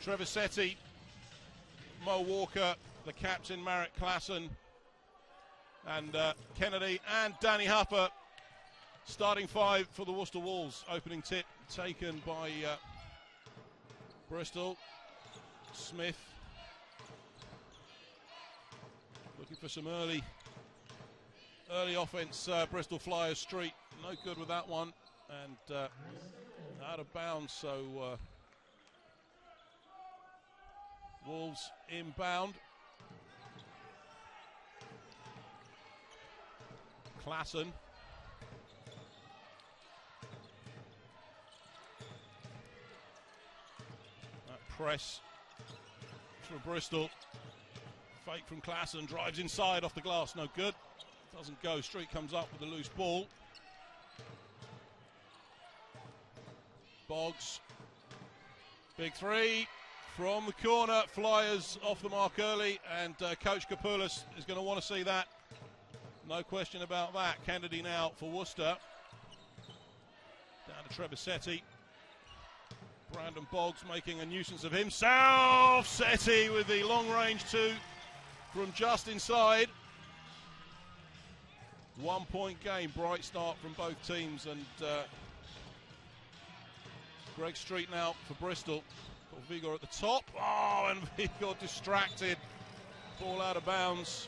Trevor Setty, Mo Walker, the captain Marek Klassen, and Kennedy and Danny Hupper. Starting five for the Worcester Wolves. Opening tip taken by Bristol. Smith looking for some early offence. Bristol Flyers Street, no good with that one, and out of bounds. So Wolves inbound. Klassen. That press from Bristol. Fake from Klassen, drives inside off the glass, no good. Doesn't go. Street comes up with a loose ball. Boggs. Big three from the corner. Flyers off the mark early, and Coach Kapoulis is going to want to see that. No question about that. Kennedy now for Worcester. Down to Trevor Setty. Brandon Boggs making a nuisance of himself. Setty with the long range two from just inside. 1 point game. Bright start from both teams. And Greg Street now for Bristol. Got Vigor at the top. Oh, and Vigor distracted. Ball out of bounds.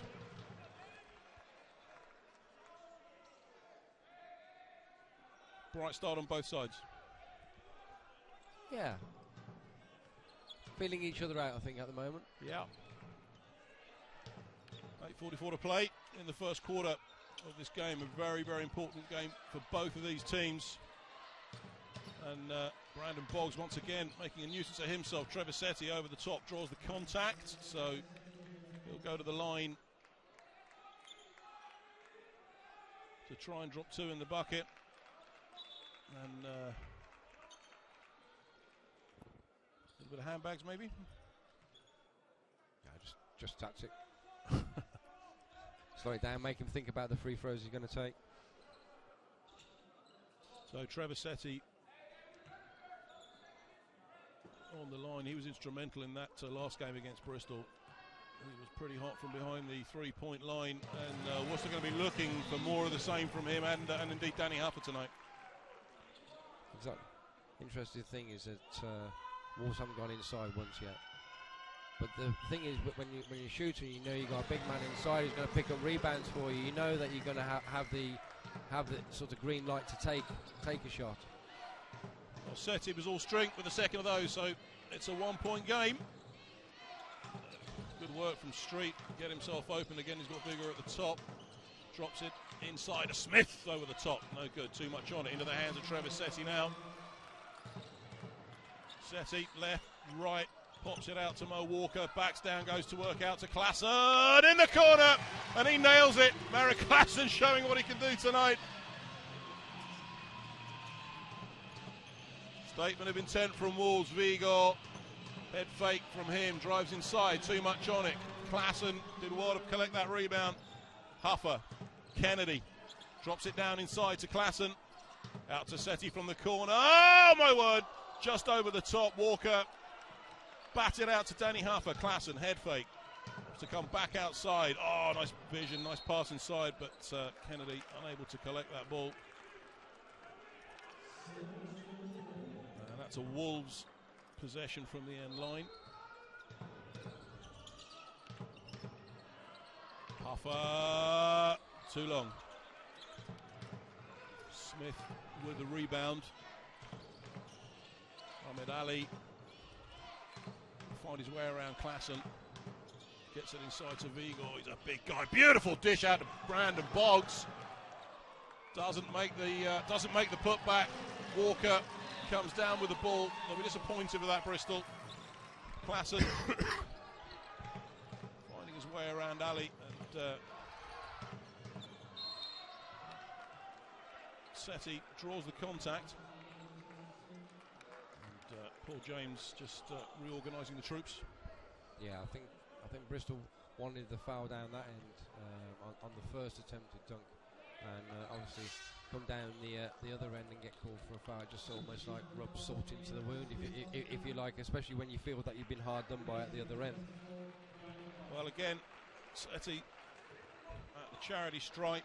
Bright start on both sides. Yeah. Feeling each other out, I think, at the moment. Yeah. 8:44 to play in the first quarter of this game. A very, very important game for both of these teams. And Brandon Boggs once again making a nuisance of himself. Trevor Setty over the top draws the contact, so he'll go to the line to try and drop two in the bucket. And a little bit of handbags maybe. Yeah, just tactic. Slow it down, make him think about the free throws he's going to take. So Trevor Setty on the line. He was instrumental in that last game against Bristol. He was pretty hot from behind the three-point line, and Worcester going to be looking for more of the same from him, and indeed Danny Hupper tonight. Exactly. Interesting thing is that Wolves haven't gone inside once yet. But the thing is, when you're shooting, you know you've got a big man inside who's going to pick up rebounds for you. You know that you're going to have the sort of green light to take a shot. Well, Setty was all strength with the second of those, so it's a 1 point game. Good work from Street, get himself open again. He's got Vigor at the top. Drops it inside to Smith over the top. No good, too much on it. Into the hands of Trevor Setty now. Setty, left, right, pops it out to Mo Walker. Backs down, goes to work out to Klassen in the corner, and he nails it. Marek Klassen showing what he can do tonight. Statement of intent from Wolves. Vigor, head fake from him, drives inside, too much on it. Klassen did well to collect that rebound. Huffer, Kennedy, drops it down inside to Klassen. Out to Setty from the corner. Oh my word, just over the top. Walker batted out to Danny Huffer. Klassen, head fake, to come back outside. Oh, nice vision, nice pass inside, but Kennedy unable to collect that ball. And that's a Wolves possession from the end line. Huffer, too long. Smith with the rebound. Ahmed Ali find his way around Klassen. Gets it inside to Vigor. He's a big guy. Beautiful dish out to Brandon Boggs. Doesn't make the putback. Walker comes down with the ball. They'll be disappointed with that, Bristol. Klassen finding his way around Ali, and Setty draws the contact. And Paul James just reorganising the troops. Yeah, I think Bristol wanted the foul down that end on the first attempted dunk. and obviously come down the other end and get called for a foul. Just almost like rub salt into the wound, if you like, especially when you feel that you've been hard done by at the other end. Well, again, Setty at the charity stripe.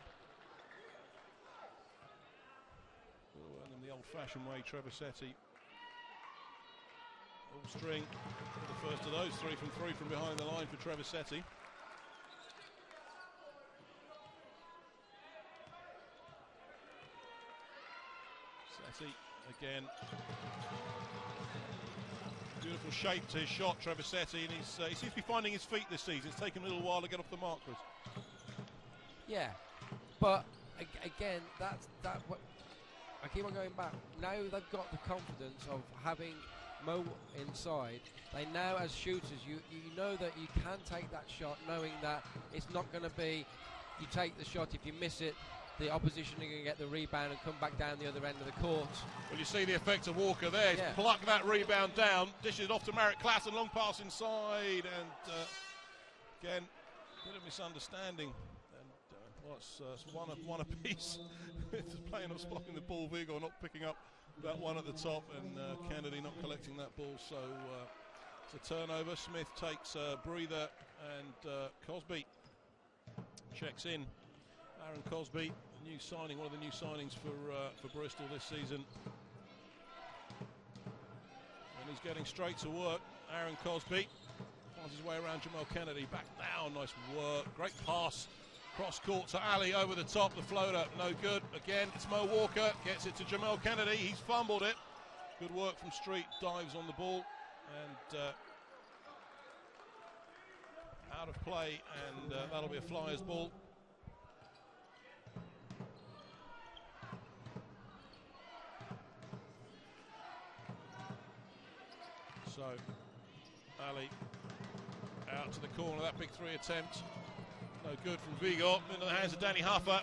And in the old-fashioned way, Trevor Setty. All string. The first of those, 3 from 3 from behind the line for Trevor Setty. Setty again. Beautiful shape to his shot, Trevor Setty, and he seems to be finding his feet this season. It's taken a little while to get off the mark, Chris. Yeah, but again, I keep on going back. Now they've got the confidence of having Mo inside. They now, as shooters, you know that you can take that shot, knowing that it's not going to be. You take the shot, if you miss it, the opposition are going to get the rebound and come back down the other end of the court. Well, you see the effect of Walker there. He's plucked that rebound down, dishes it off to Merritt Klassen, long pass inside, and again, a bit of misunderstanding. And it's one apiece. It's playing off, blocking the ball. Vigo not picking up that one at the top, and Kennedy not collecting that ball. So it's a turnover. Smith takes a breather, and Cosby checks in. Aaron Cosby, new signing, one of the new signings for Bristol this season. And he's getting straight to work. Aaron Cosby finds his way around Jamal Kennedy. Back down, nice work. Great pass. Cross court to Ali over the top. The floater, no good. Again, it's Mo Walker. Gets it to Jamal Kennedy. He's fumbled it. Good work from Street. Dives on the ball. And out of play. And that'll be a Flyers ball. So, Ali out to the corner, that big 3 attempt. No good from Vigo. Into the hands of Danny Huffer.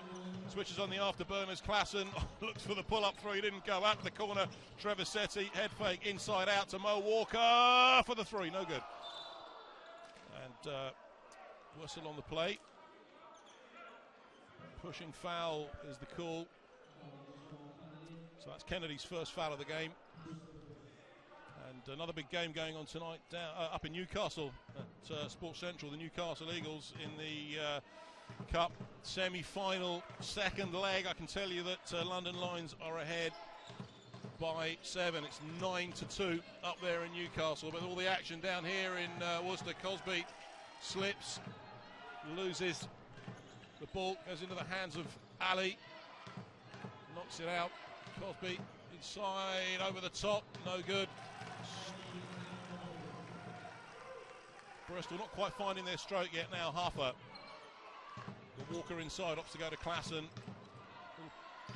Switches on the afterburners. Klassen looks for the pull-up three. Didn't go out to the corner. Trevor Setty, head fake, inside out to Mo Walker for the 3. No good. And whistle on the play. Pushing foul is the call. So that's Kennedy's first foul of the game. And another big game going on tonight up in Newcastle at Sports Central. The Newcastle Eagles in the Cup semi-final second leg. I can tell you that London Lions are ahead by 7. It's 9-2 up there in Newcastle. But all the action down here in Worcester. Cosby slips, loses the ball, goes into the hands of Ali, knocks it out. Cosby inside, over the top, no good. Bristol not quite finding their stroke yet now. Huffer. The Walker inside, opts to go to Klassen.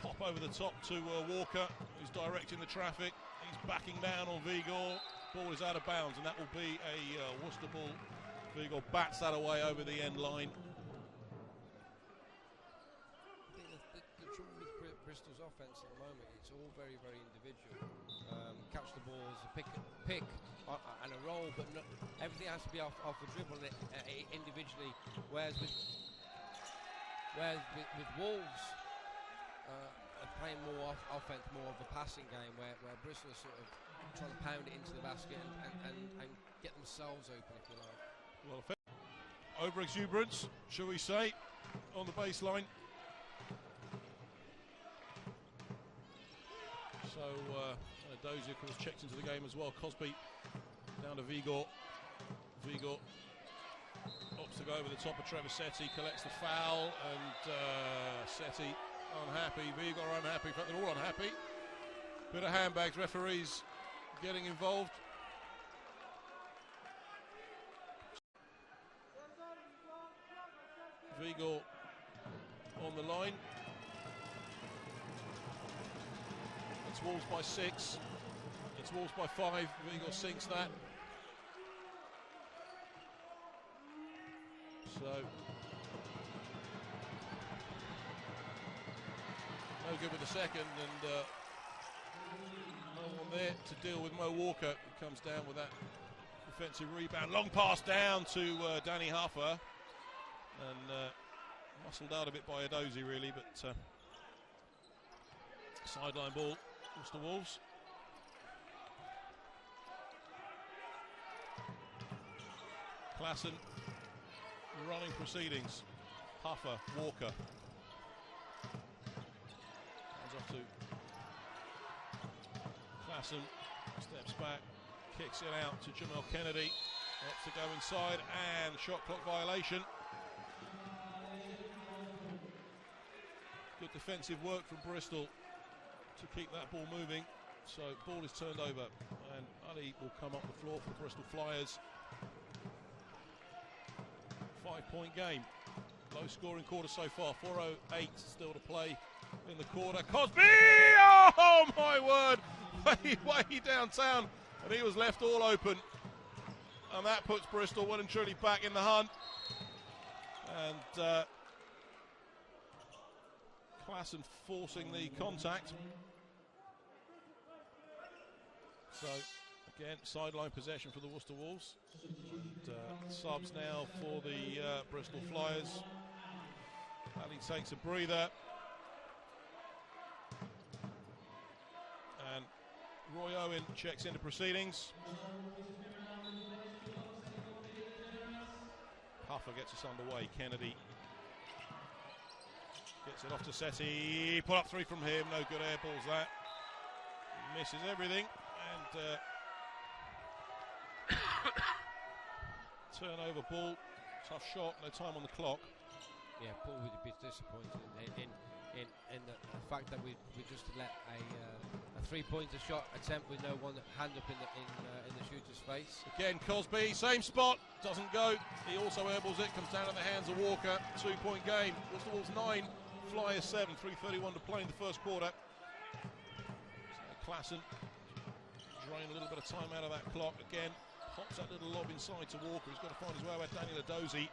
Pop over the top to Walker, who's directing the traffic. He's backing down on Vigo. Ball is out of bounds, and that will be a Worcester ball. Vigo bats that away over the end line. I think the trouble with Bristol's offence at the moment, it's all very, very individual. Catch the balls, pick and a roll, but everything has to be off the dribble individually. Whereas with Wolves are playing more offense, more of a passing game, where Bristol are sort of trying to pound it into the basket and get themselves open, if you like. Well, over exuberance, shall we say, on the baseline. So Dozier, of course, checked into the game as well. Cosby down to Vigo. Vigo opts to go over the top of Trevor Setty, collects the foul, and Setty unhappy. Vigo unhappy. In fact, they're all unhappy. Bit of handbags. Referees getting involved. Vigo on the line. It's Wolves by 6. It's Wolves by 5. Vigo sinks that. So no good with the second, and no one there to deal with Mo Walker, who comes down with that defensive rebound. Long pass down to Danny Huffer, and muscled out a bit by Adozi really, but Sideline ball, Worcester Wolves. Klassen running proceedings. Huffer, Walker. Hands off to Klassen. Steps back, kicks it out to Jamel Kennedy. Wants to go inside and shot clock violation. Good defensive work from Bristol to keep that ball moving. So ball is turned over and Ali will come up the floor for the Bristol Flyers. 5-point game. Low scoring quarter so far. 4:08 still to play in the quarter. Cosby! Oh my word! Way downtown, and he was left all open. And that puts Bristol well and truly back in the hunt. And Klassen forcing the contact. So again, sideline possession for the Worcester Wolves. And, subs now for the Bristol Flyers. Ali takes a breather. And Roy Owen checks into proceedings. Huffer gets us underway. Kennedy gets it off to Setty. Pull up three from him. No good air balls that. Misses everything. And turnover ball. Tough shot. No time on the clock. Yeah, Paul would be disappointed in the fact that we just let a three-pointer shot attempt with no one hand up in the shooter's face. Again, Cosby, same spot, doesn't go. He also airballs it, comes down in the hands of Walker. 2-point game. Worcester Wolves 9, Flyers 7. 3:31 to play in the first quarter. So Klassen drain a little bit of time out of that clock. Again, pops that little lob inside to Walker. He's got to find his way out. Daniel Adozie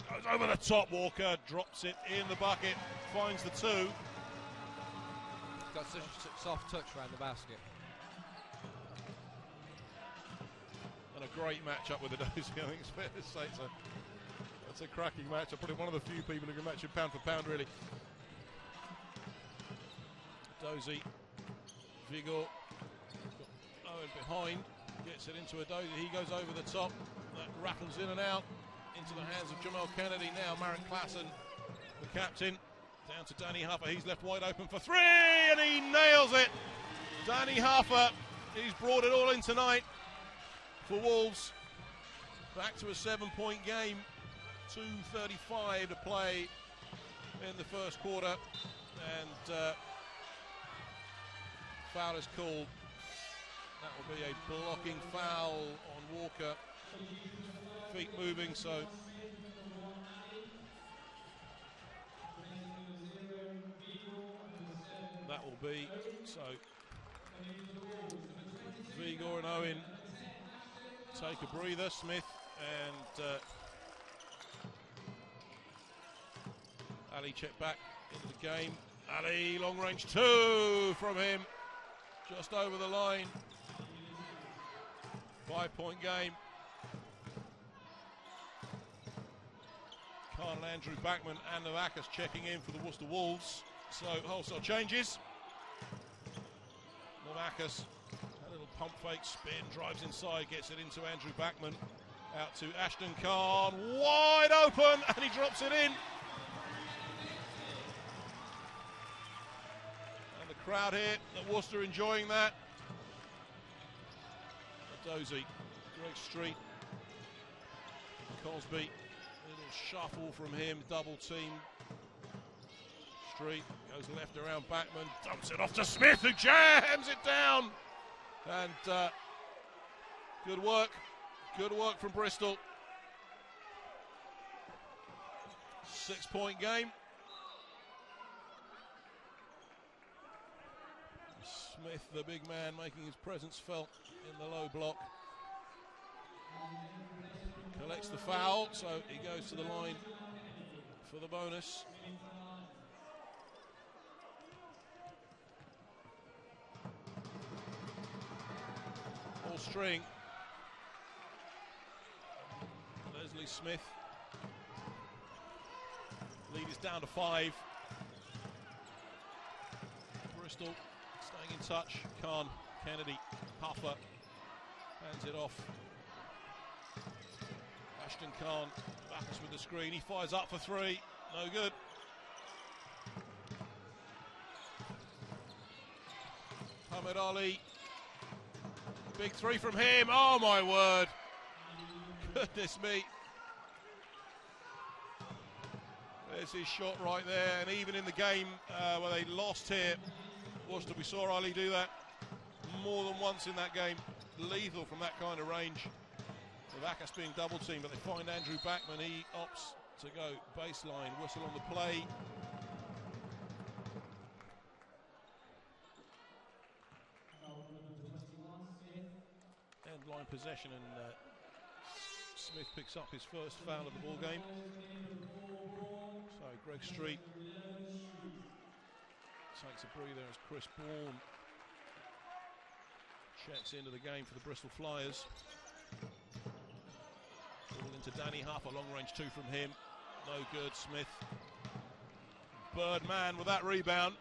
goes over the top. Walker drops it in the bucket, finds the two. Got such a soft touch around the basket. And a great match-up with Adozie. I think it's fair to say it's a cracking match. Probably one of the few people who can match him pound for pound, really. Adozie, Vigor, Owen behind, gets it into Adozie. He goes over the top. That rattles in and out into the hands of Jamel Kennedy. Now Marek Klassen, the captain. Down to Danny Huffer, he's left wide open for three, and he nails it. Danny Huffer, he's brought it all in tonight for Wolves. Back to a 7-point game, 2:35 to play in the first quarter, and foul is called. That will be a blocking foul on Walker. Feet moving, so that will be, so Vigor and Owen take a breather. Smith and Ali check back into the game. Ali, long range two from him, just over the line. 5-point game. Khan and Andrew Backman and Navakas checking in for the Worcester Wolves. So wholesale changes. Navakas, a little pump fake spin, drives inside, gets it into Andrew Backman. Out to Ashton Khan, wide open, and he drops it in. And the crowd here at Worcester enjoying that. Adozie, Greg Street, Cosby, little shuffle from him, double team. Street goes left around Backman, dumps it off to Smith, who jams it down. And good work from Bristol. 6-point game. Smith, the big man, making his presence felt in the low block. Collects the foul, so he goes to the line for the bonus. All string. Leslie Smith. Lead is down to 5. Bristol Getting in touch, Khan, Kennedy, Huffer, hands it off. Ashton Khan, Backus with the screen, he fires up for three, no good. Muhammad Ali, big three from him, oh my word, goodness me. There's his shot right there, and even in the game where they lost here, Worcester, we saw Ali do that more than once in that game. Lethal from that kind of range. Backus being double teamed, but they find Andrew Backman. He opts to go baseline, whistle on the play. End line possession, and Smith picks up his first foul of the ball game. So Greg Street takes a breather as Chris Bourne checks into the game for the Bristol Flyers. Ball into Danny Huffer, long range two from him, no good. Smith, Birdman with that rebound,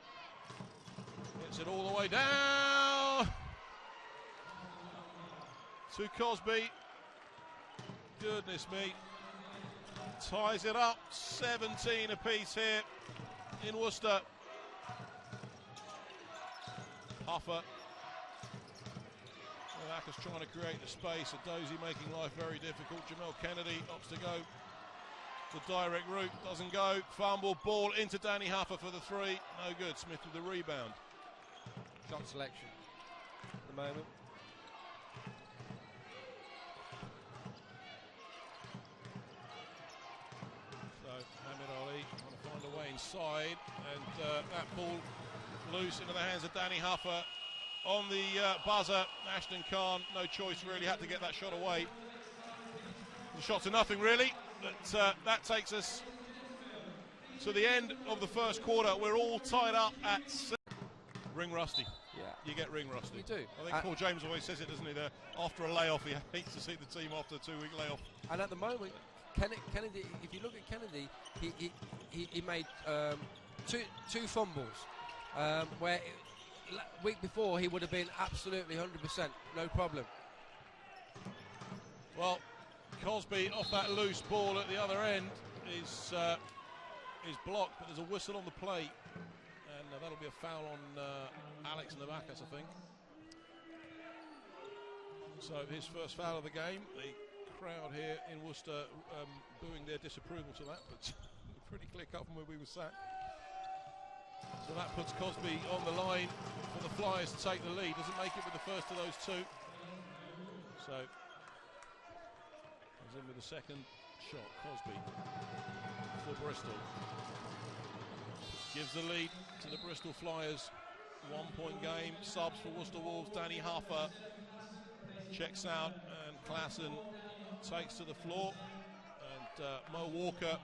gets it all the way down to Cosby. Goodness me, ties it up, 17 apiece here in Worcester. Huffer, Backus trying to create the space, Dozy making life very difficult. Jamel Kennedy opts to go the direct route, doesn't go. Fumble, ball into Danny Huffer for the three, no good. Smith with the rebound. Shot selection at the moment. So Muhammad Ali trying to find a way inside, and that ball loose into the hands of Danny Huffer. On the buzzer, Ashton Khan, no choice really, had to get that shot away. The shot to nothing really, but that takes us to the end of the first quarter. We're all tied up at ring rusty. Yeah, you get ring rusty. You do. I think Paul James always says it, doesn't he? That after a layoff, he hates to see the team after a 2-week layoff. And at the moment, Kennedy, if you look at Kennedy, he made two fumbles where week before he would have been absolutely 100%, no problem. Well, Cosby off that loose ball at the other end is blocked, but there's a whistle on the play, and that'll be a foul on Alex Navakas, I think. So his first foul of the game. The crowd here in Worcester booing their disapproval to that, but pretty clear cut from where we were sat. So that puts Cosby on the line for the Flyers to take the lead. Doesn't make it with the first of those two. So he's in with the second shot. Cosby for Bristol. Gives the lead to the Bristol Flyers. 1 point game. Subs for Worcester Wolves. Danny Huffer checks out, and Klassen takes to the floor. And Mo Walker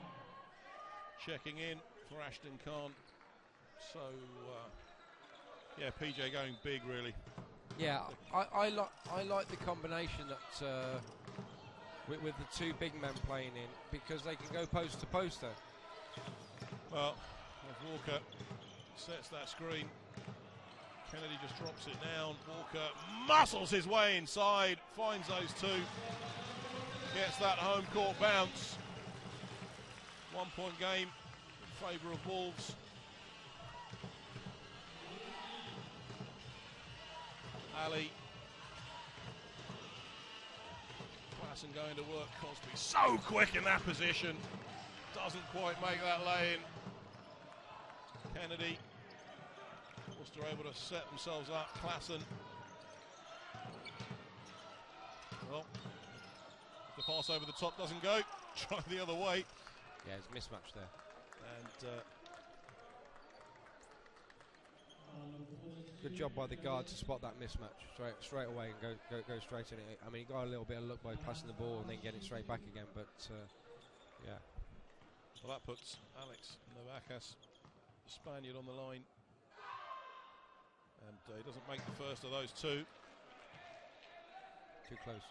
checking in for Ashton Khan. So, yeah, PJ going big, really. Yeah, I like the combination that with the two big men playing in, because they can go post to post there. Well, as Walker sets that screen, Kennedy just drops it down. Walker muscles his way inside, finds those two, gets that home court bounce. 1 point game in favour of Wolves. Ali. Klassen going to work. Cosby so quick in that position. Doesn't quite make that lay in. Kennedy. Worcester able to set themselves up. Klassen. Well, the pass over the top doesn't go. Try the other way. Yeah, it's a mismatch there. And good job by the guard to spot that mismatch straight away and go straight in it. I mean, he got a little bit of luck by passing the ball and then getting it straight back again, but yeah. Well, that puts Alex Navakas, the Spaniard, on the line, and he doesn't make the first of those two. Too close.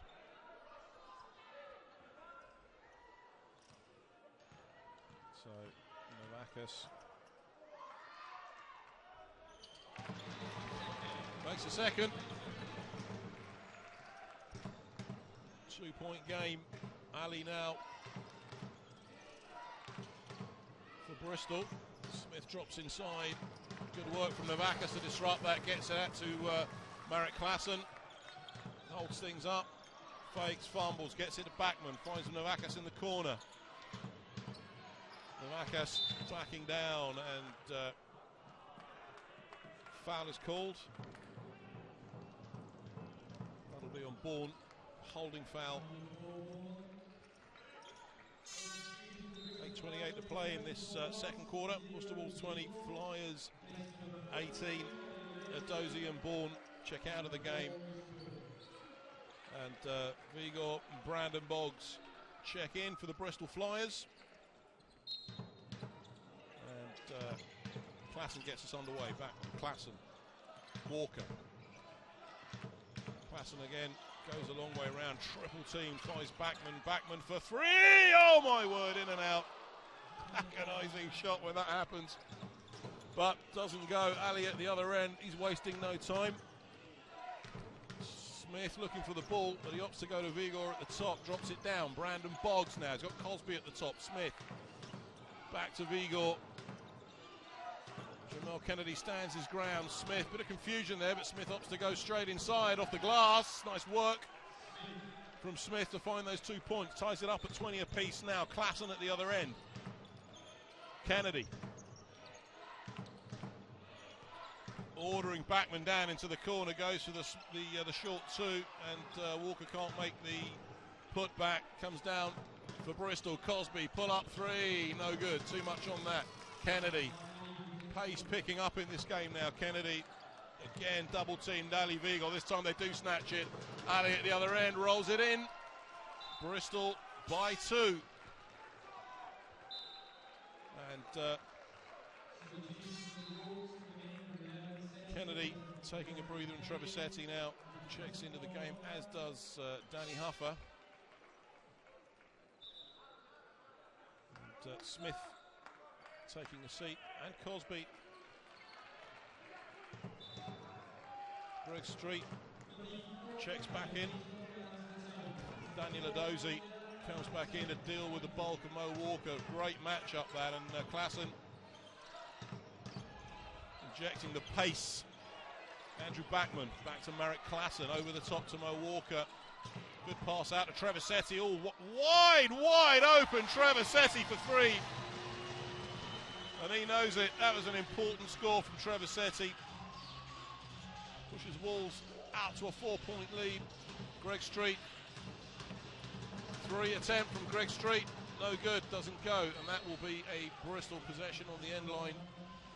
So Navakas Makes a second. 2-point game. Ali now for Bristol. Smith drops inside. Good work from Navakis to disrupt that. Gets it out to Marek Klassen. Holds things up. Fakes, fumbles, gets it to Backman. Finds Navakis in the corner. Navakis tracking down, and foul is called. That'll be on Bourne. Holding foul. 8:28 to play in this second quarter. Worcester Wolves 20, Flyers 18. Dozy and Bourne check out of the game. And Vigor and Brandon Boggs check in for the Bristol Flyers. And Klassen gets us underway. Back Klassen. Walker. Klassen again goes a long way around. Triple team. Tries Backman. Backman for three. Oh my word, in and out. Agonising shot when that happens. But doesn't go. Ali at the other end. He's wasting no time. Smith looking for the ball, but he opts to go to Vigor at the top, drops it down. Brandon Boggs now, he's got Cosby at the top. Smith back to Vigor. Jamal Kennedy stands his ground. Smith, bit of confusion there, but Smith opts to go straight inside off the glass. Nice work from Smith to find those 2 points. Ties it up at 20 apiece now. Klassen at the other end. Kennedy ordering Backman down into the corner, goes for the short two, and Walker can't make the put back. Comes down for Bristol. Cosby, pull up three, no good. Too much on that. Kennedy, pace picking up in this game now. Kennedy again double teamed. Ali Vigor. This time they do snatch it. Ali at the other end rolls it in. Bristol by 2. And Kennedy taking a breather, and Trevor Setty now checks into the game, as does Danny Huffer. And Smith taking a seat, and Cosby. Greg Street checks back in. Daniel Adozi comes back in to deal with the bulk of Mo Walker. Great matchup that, and Klassen injecting the pace. Andrew Backman back to Marek Klassen, over the top to Mo Walker. Good pass out to Trevor Setty. All wide open. Trevor Setty for 3. And he knows it. That was an important score from Trevor Setty. Pushes Wolves out to a 4-point lead. Greg Street. 3 attempt from Greg Street. No good, doesn't go. And that will be a Bristol possession on the end line.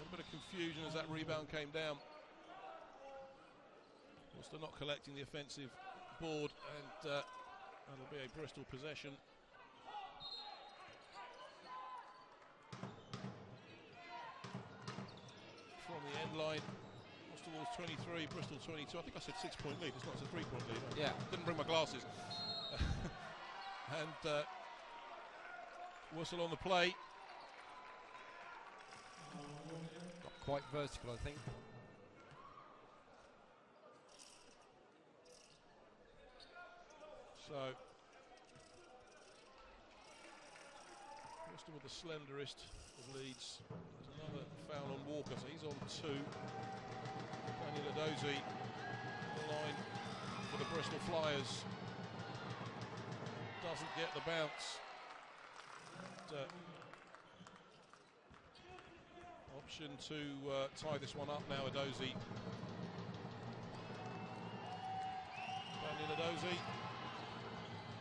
A bit of confusion as that rebound came down. Worcester not collecting the offensive board, and that'll be a Bristol possession. From the end line, Worcester Wolves 23, Bristol 22. I think I said 6-point lead. It's not, it's a 3-point lead. Yeah. Didn't bring my glasses. And Worcester on the play. Not quite vertical, I think. So, Worcester with the slenderest of leads. There's another foul on Walker, so he's on 2. Daniel Adozi on the line for the Bristol Flyers. Doesn't get the bounce. And, option to tie this one up now, Adozi. Daniel Adozi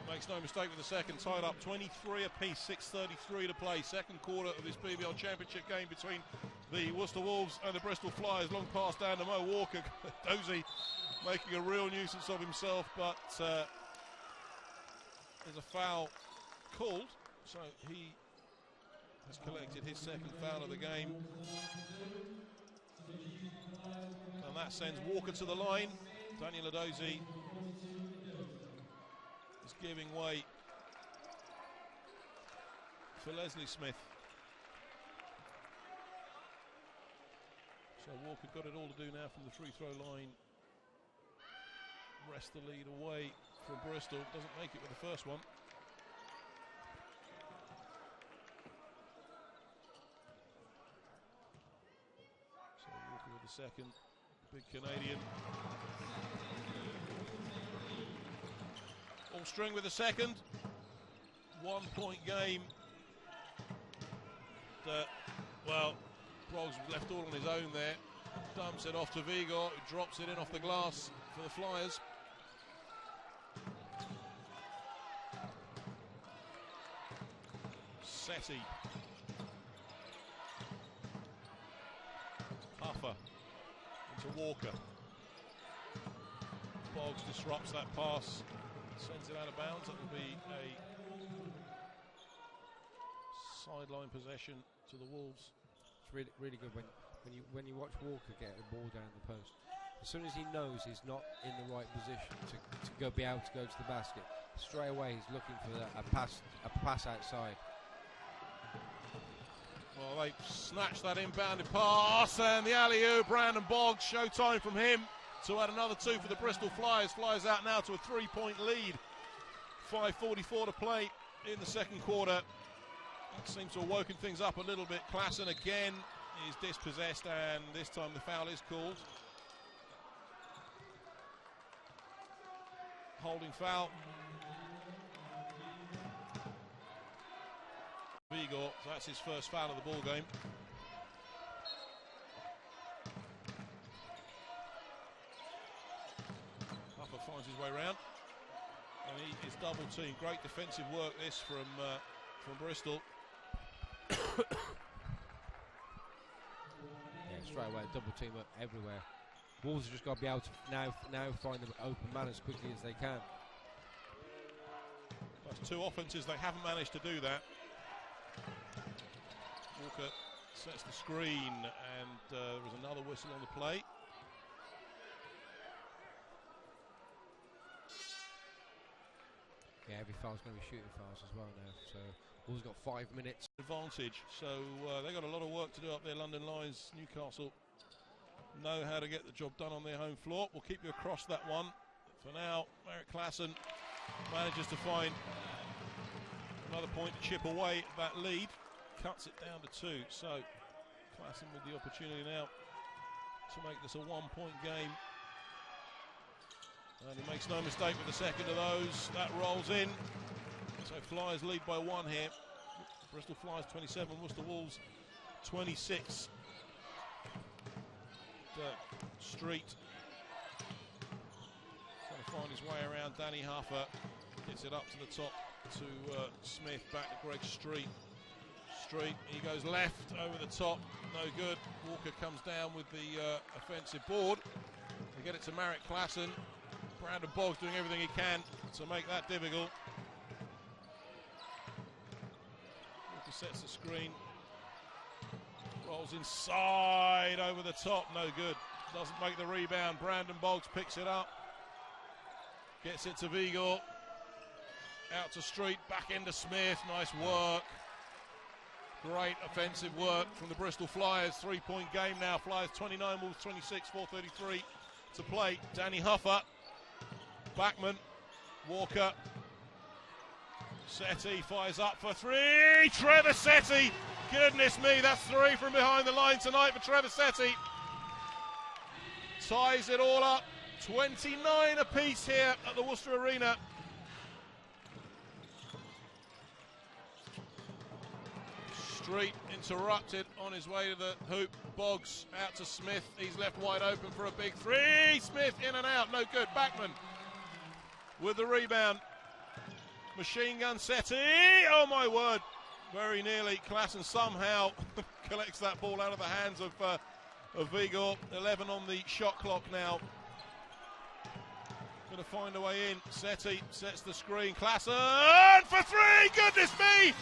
makes no mistake with the second, tied up 23 apiece, 6:33 to play. Second quarter of this BBL Championship game between the Worcester Wolves and the Bristol Flyers. Long pass down to Mo Walker. Dozy making a real nuisance of himself, but there's a foul called, so he has collected his second foul of the game. And that sends Walker to the line. Daniel Adozi is giving way for Leslie Smith. So Walker got it all to do now from the free throw line. wrest the lead away from Bristol. Doesn't make it with the first one. So Walker with the second. Big Canadian. All string with the second. 1 point game. Well, Broggs left all on his own there. Dumps it off to Vigor, who drops it in off the glass for the Flyers. Setty. Huffer into Walker. Broggs disrupts that pass, sends it out of bounds. That will be a sideline possession to the Wolves. It's really, really good when you watch Walker get the ball down the post. As soon as he knows he's not in the right position to be able to go to the basket, straight away he's looking for a pass outside. Well, they snatched that inbounded pass and the alley-oop. Brandon Boggs, showtime from him to add another two for the Bristol Flyers. Flyers out now to a 3-point lead. 5:44 to play in the second quarter. That seems to have woken things up a little bit. Klassen again is dispossessed, and this time the foul is called. Holding foul. Vigor, so that's his first foul of the ball game. Upper finds his way round, and he is double teamed. Great defensive work this from Bristol. Yeah, straight away, double team up everywhere. Wolves have just got to be able to now find the open man as quickly as they can. That's two offenses they haven't managed to do that. Walker sets the screen, and there was another whistle on the play. Yeah, every foul's going to be shooting fouls as well now. So Wolves got 5 minutes Advantage. So they've got a lot of work to do up their London Lions. Newcastle know how to get the job done on their home floor. We'll keep you across that one. For now, Eric Klassen manages to find another point to chip away at that lead. Cuts it down to 2. So Klassen with the opportunity now to make this a 1-point game. And he makes no mistake with the second of those. That rolls in. So Flyers lead by 1 here. Bristol Flyers 27, Worcester Wolves 26. Street trying to find his way around. Danny Huffer gets it up to the top to Smith, back to Greg Street. He goes left over the top, no good. Walker comes down with the offensive board. They get it to Marek Klassen. Brandon Boggs doing everything he can to make that difficult. Walker sets the screen. Rolls inside, over the top, no good. Doesn't make the rebound. Brandon Boggs picks it up. Gets it to Vigor. Out to Street, back into Smith. Nice work. Great offensive work from the Bristol Flyers. 3-point game now. Flyers 29, Wolves 26, 4:33 to play. Danny Huffer. Backman. Walker. Setty fires up for 3. Trevor Setty. Goodness me, that's 3 from behind the line tonight for Trevor Setty. Ties it all up. 29 apiece here at the Worcester Arena. Street interrupted on his way to the hoop. Boggs out to Smith. He's left wide open for a big 3. Smith in and out, no good. Backman with the rebound. Machine gun Setty. Oh my word. Very nearly. Klassen somehow collects that ball out of the hands of Vigor. 11 on the shot clock now. Going to find a way in. Setty sets the screen. Klassen for 3. Goodness me.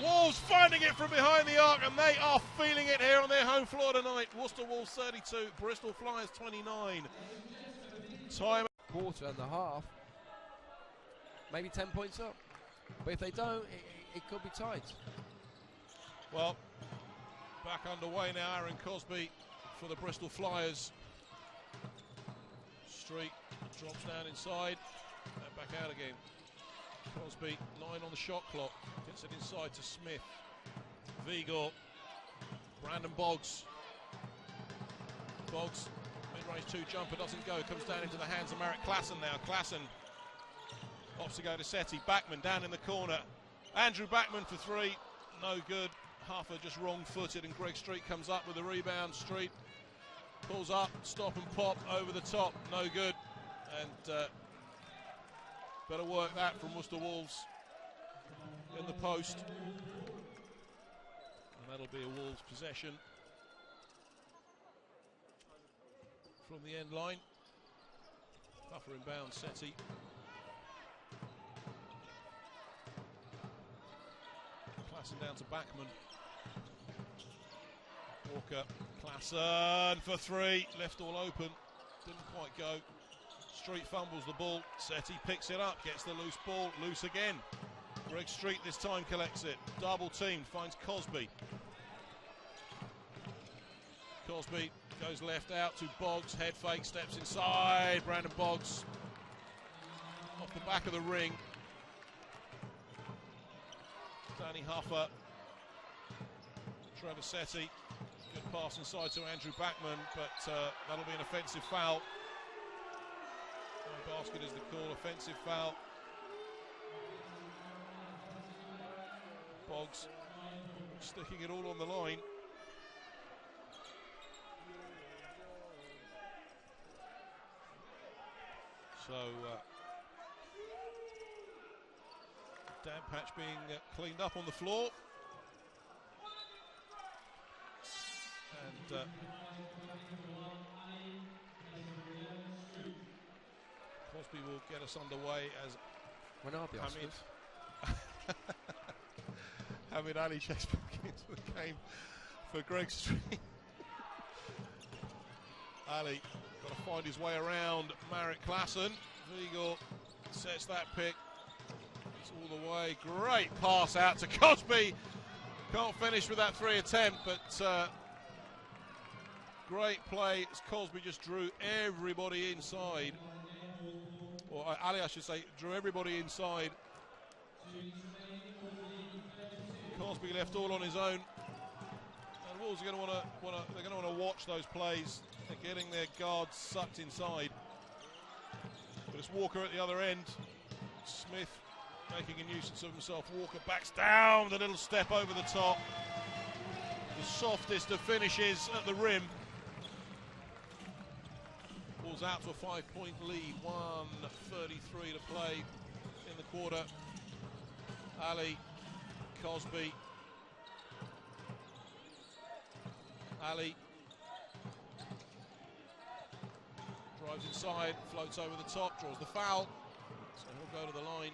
Wolves finding it from behind the arc, and they are feeling it here on their home floor tonight. Worcester Wolves 32, Bristol Flyers 29. Time. Quarter and a half. Maybe 10 points up. But if they don't, it could be tight. Well, back underway now. Aaron Cosby for the Bristol Flyers. Street drops down inside, and back out again. Cosby, 9 on the shot clock, gets it inside to Smith. Vigor, Brandon Boggs. Boggs, mid-range 2 jumper, doesn't go, comes down into the hands of Marek Klassen now. Klassen opts to go to Setty. Backman down in the corner. Andrew Backman for 3, no good. Huffer just wrong-footed, and Greg Street comes up with the rebound. Street pulls up, stop and pop over the top, no good. And better work that from Worcester Wolves in the post. And that'll be a Wolves possession from the end line. Huffer inbound, Setty. Klassen down to Backman. Walker, Klassen for 3, left all open, didn't quite go. Street fumbles the ball, Setty picks it up, gets the loose ball, loose again. Greg Street this time collects it, double teamed, finds Cosby. Cosby goes left out to Boggs, head fake, steps inside, Brandon Boggs off the back of the ring. Danny Huffer, Trevor Setty, good pass inside to Andrew Backman, but that'll be an offensive foul. No basket is the call, offensive foul. Boggs sticking it all on the line. So damp patch being cleaned up on the floor. And Cosby will get us underway as when are the Oscars? Hamid Ali checks back into the game for Greg Street. Ali got to find his way around Marek Klassen. Vigor sets that pick. It's all the way. Great pass out to Cosby. Can't finish with that 3 attempt, but great play as Cosby just drew everybody inside. Or Ali, I should say, drew everybody inside. Cosby left all on his own. And the Wolves are going to want to watch those plays. They're getting their guards sucked inside. But it's Walker at the other end. Smith making a nuisance of himself. Walker backs down with a little step over the top. The softest of finishes at the rim. Ball's out to a 5-point lead. 1:33 to play in the quarter. Ali, Cosby. Ali drives inside, floats over the top, draws the foul, so he'll go to the line.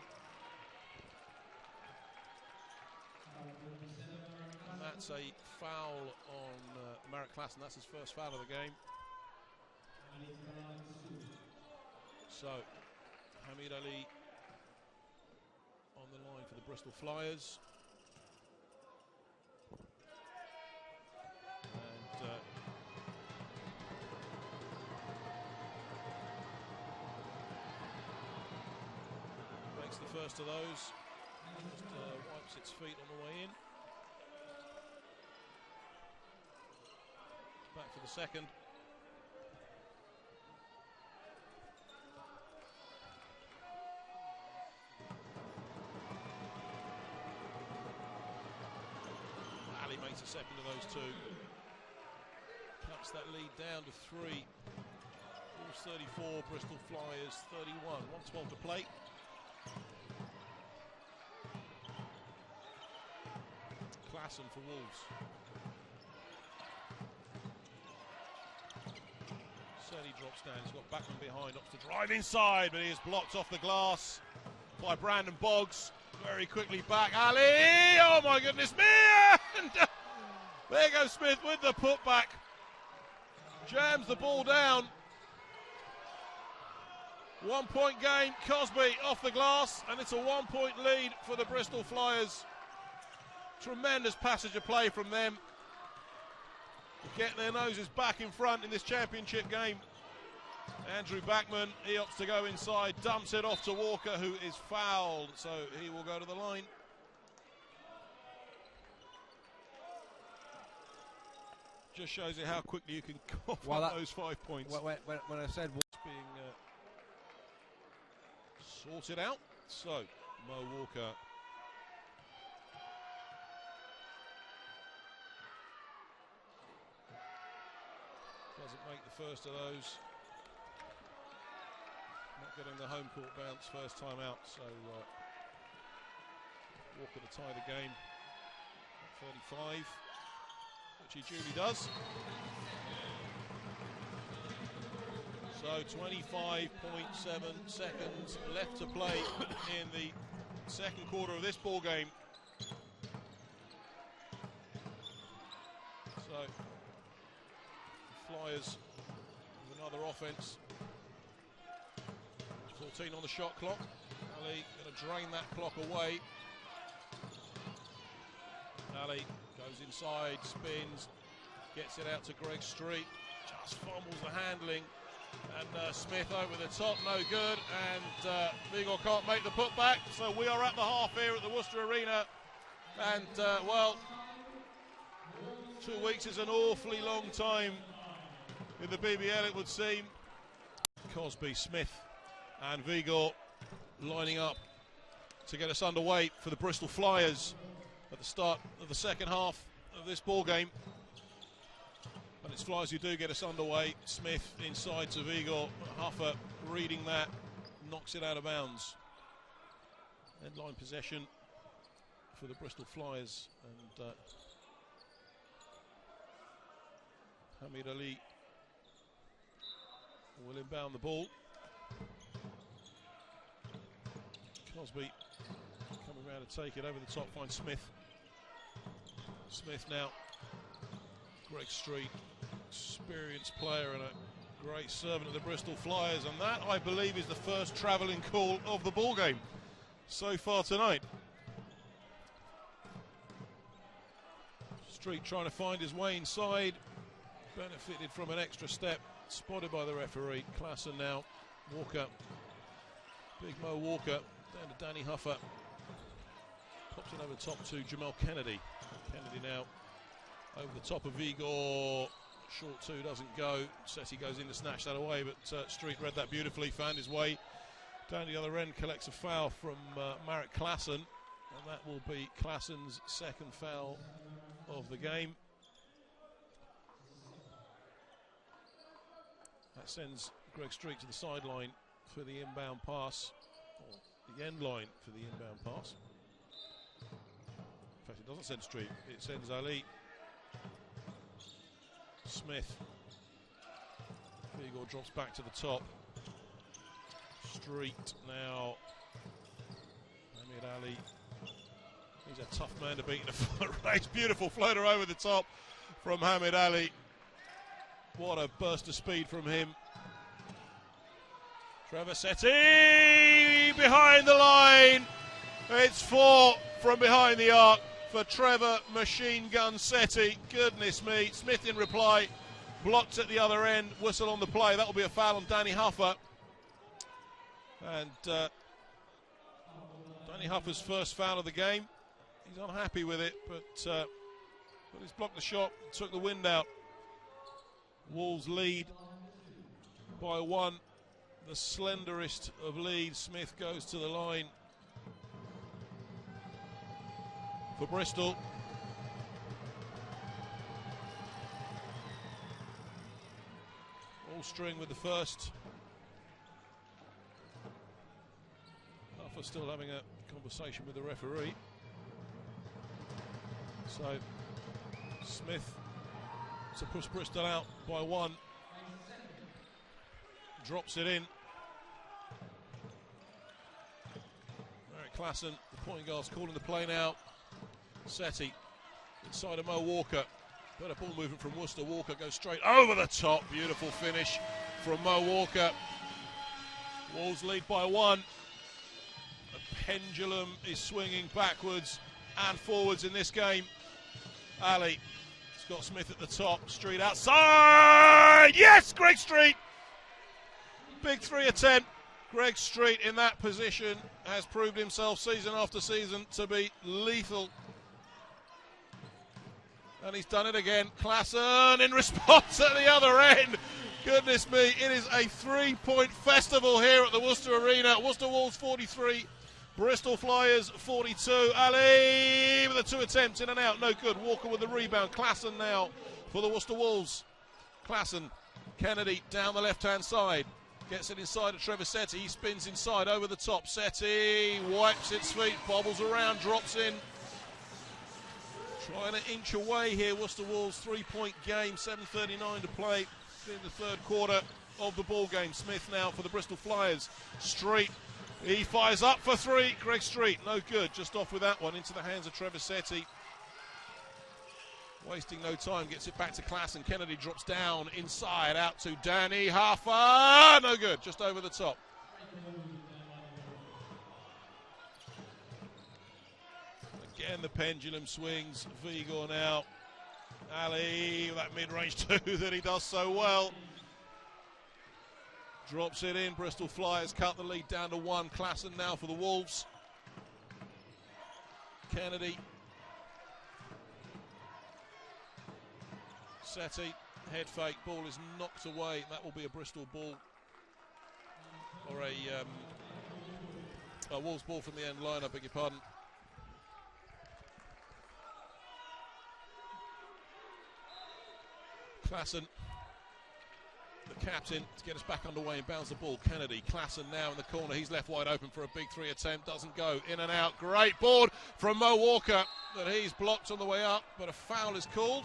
And that's a foul on Marek Klassen. That's his first foul of the game. So Hamid Ali on the line for the Bristol Flyers. And makes the first of those. Just wipes its feet on the way in. Back for the second. Ali makes a second of those two. Cuts that lead down to 3. Wolves 34, Bristol Flyers 31. 1:12 to play. Klassen for Wolves. Setty drops down. He's got Backman behind. Opts to drive inside, but he is blocked off the glass by Brandon Boggs. Very quickly back. Ali! Oh my goodness me! And there goes Smith with the putback. Jams the ball down. 1-point game. Cosby off the glass, and it's a 1-point lead for the Bristol Flyers. Tremendous passage of play from them. Getting their noses back in front in this championship game. Andrew Backman, he opts to go inside, dumps it off to Walker, who is fouled, so he will go to the line. Just shows you how quickly you can cough up those 5 points. When I said being sorted out, so Mo Walker doesn't make the first of those. Not getting the home court bounce first time out, so Walker to tie the game at 35, which he duly does. So 25.7 seconds left to play in the second quarter of this ball game. So Flyers with another offense. 14 on the shot clock. Ali going to drain that clock away. Ali goes inside, spins, gets it out to Greg Street, just fumbles the handling, and Smith over the top, no good, and Vigo can't make the putback, so we are at the half here at the Worcester Arena, and well, 2 weeks is an awfully long time in the BBL, it would seem. Cosby, Smith and Vigo lining up to get us underway for the Bristol Flyers at the start of the second half of this ball game. And it's Flyers who do get us underway. Smith inside to Vigo. Huffer reading that, knocks it out of bounds. End line possession for the Bristol Flyers, and Hamid Ali will inbound the ball. Cosby coming around to take it over the top, finds Smith. Smith now. Greg Street, experienced player and a great servant of the Bristol Flyers, and that, I believe, is the first travelling call of the ball game so far tonight. Street trying to find his way inside, benefited from an extra step, spotted by the referee. Klassen now, Walker, big Mo Walker, down to Danny Huffer, pops it over the top to Jamal Kennedy. Kennedy now over the top of Vigo, short two doesn't go. Setty goes in to snatch that away, but Street read that beautifully, found his way down the other end, collects a foul from Marek Klassen, and that will be Klassen's second foul of the game. That sends Greg Street to the sideline for the inbound pass, or the end line for the inbound pass. In fact, it doesn't send Street, it sends Ali. Smith. Vigo drops back to the top. Street now. Hamid Ali. He's a tough man to beat in a foot race. Beautiful floater over the top from Hamid Ali. What a burst of speed from him. Trevor Setty behind the line. It's 4 from behind the arc for Trevor Machine Gun Setty. Goodness me. Smith in reply. Blocked at the other end. Whistle on the play. That will be a foul on Danny Huffer. And Danny Huffer's first foul of the game. He's unhappy with it, but he's blocked the shot, took the wind out. Wolves lead by 1. The slenderest of leads. Smith goes to the line for Bristol. All string with the first. Huffer still having a conversation with the referee. So Smith to push Bristol out by 1. Drops it in. Marek Klassen, the point guard's calling the play now. Setty inside of Mo Walker. Better ball movement from Worcester. Walker goes straight over the top. Beautiful finish from Mo Walker. Wolves lead by 1. The pendulum is swinging backwards and forwards in this game. Ali, Scott Smith at the top. Street outside. Yes, Greg Street. Big 3 attempt. Greg Street in that position has proved himself season after season to be lethal. And he's done it again. Klassen in response at the other end. Goodness me, it is a 3-point festival here at the Worcester Arena. Worcester Wolves 43, Bristol Flyers 42. Ali with the 2 attempts, in and out, no good. Walker with the rebound. Klassen now for the Worcester Wolves. Klassen, Kennedy down the left-hand side. Gets it inside of Trevor Setty. He spins inside over the top. Setty wipes its feet, bobbles around, drops in. Trying to inch away here. Worcester Wolves 3-point game, 7:39 to play in the third quarter of the ball game. Smith now for the Bristol Flyers. Street, he fires up for 3. Greg Street, no good. Just off with that one into the hands of Trevor Setty. Wasting no time, gets it back to Klassen. Kennedy drops down inside, out to Danny Huffer. No good, just over the top. Again, the pendulum swings. Vigor now. Ali, that mid-range 2 that he does so well. Drops it in. Bristol Flyers cut the lead down to 1. Klassen now for the Wolves. Kennedy. Setty, head fake, ball is knocked away. That will be a Bristol ball, or a Wolves ball from the end line, I beg your pardon. Klassen, the captain, to get us back underway and bounce the ball. Kennedy, Klassen now in the corner. He's left wide open for a big 3 attempt. Doesn't go. In and out. Great board from Mo Walker, that he's blocked on the way up, but a foul is called.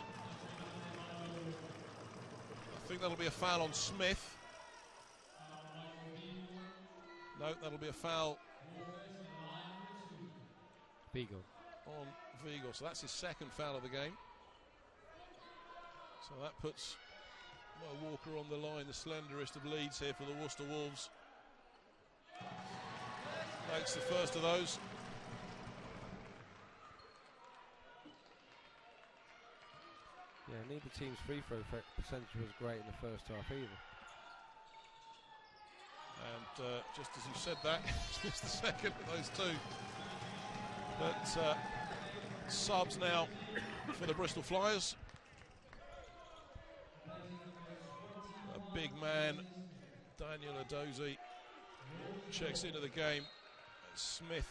I think that'll be a foul on Smith. No, that'll be a foul Vigor. On Vigor. So that's his second foul of the game. So that puts Mo Walker on the line, the slenderest of leads here for the Worcester Wolves. Makes the first of those. Yeah, neither team's free throw percentage was great in the first half either. And just as you said that, he's missed the second of those 2. But subs now for the Bristol Flyers. A big man, Daniel Adozi, checks into the game. Smith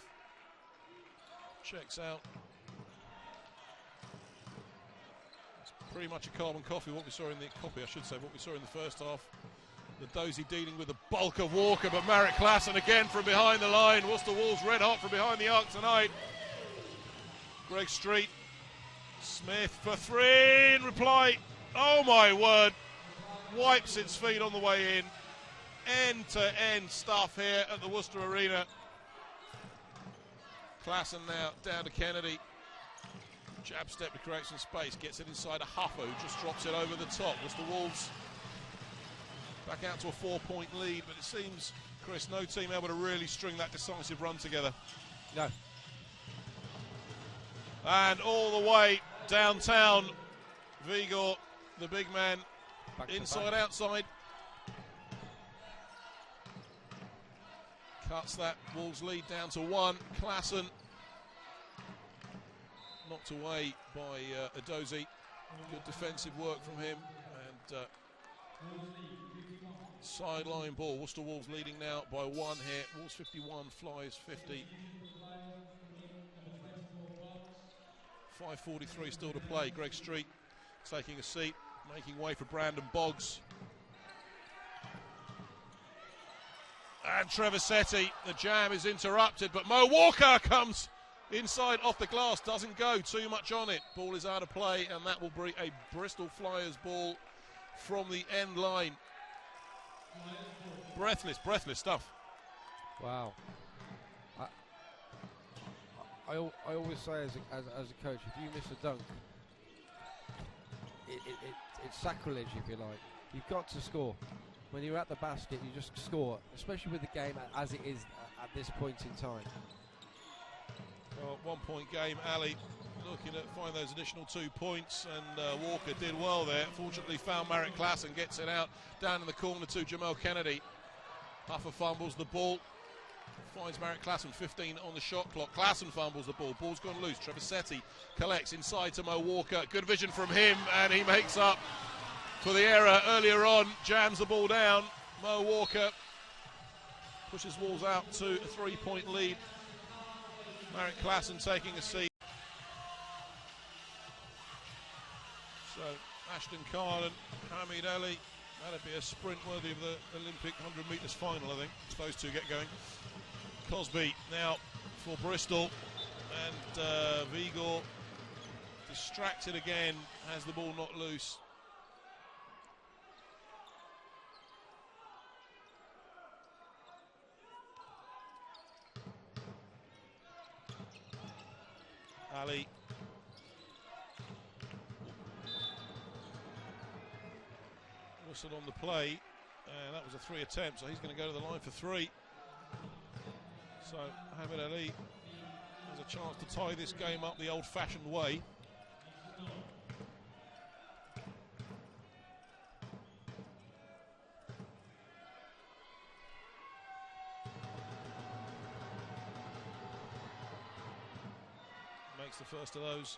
checks out. Pretty much a carbon copy, what we saw in the what we saw in the first half. The Dozy dealing with the bulk of Walker, but Marek Klassen again from behind the line. Worcester Wolves red hot from behind the arc tonight. Greg Street, Smith for 3 in reply. Oh my word, wipes its feet on the way in. End-to-end stuff here at the Worcester Arena. Klassen now down to Kennedy. Jab step to create some space, gets it inside a Huffer, who just drops it over the top. Worcester Wolves back out to a 4-point lead, but it seems, Chris, no team able to really string that decisive run together. No. And all the way downtown, Vigor, the big man, inside, outside. Cuts that Wolves lead down to 1. Klassen knocked away by Adozi. Good defensive work from him. And sideline ball. Worcester Wolves leading now by 1 here. Wolves 51, Flyers 50. 5:43 still to play. Greg Street taking a seat, making way for Brandon Boggs. And Trevor Setty, the jam is interrupted, but Mo Walker comes inside off the glass, doesn't go, too much on it. Ball is out of play, and that will bring a Bristol Flyers ball from the end line. Breathless stuff. Wow. I always say as a coach, if you miss a dunk, it's sacrilege, if you like. You've got to score. When you're at the basket, you just score, especially with the game as it is at this point in time. Well, 1-point game. Ali looking to find those additional 2 points, and Walker did well there. Fortunately found Marek Klassen, gets it out down in the corner to Jamel Kennedy. Huffer fumbles the ball. Finds Marek Klassen, 15 on the shot clock. Klassen fumbles the ball. Ball's gone loose. Trevor Setty collects inside to Mo Walker. Good vision from him, and he makes up for the error earlier on. Jams the ball down. Mo Walker pushes Wolves out to a 3-point lead. Marek Klassen taking a seat. So Ashton Khan and Hamid Ali. That'd be a sprint worthy of the Olympic 100 metres final, I think. As those two get going. Cosby now for Bristol, and Vigor distracted again, has the ball not loose. Ali. Whistle on the play, and that was a 3 attempt, so he's going to go to the line for 3. So Hamid Ali has a chance to tie this game up the old-fashioned way. Makes the first of those.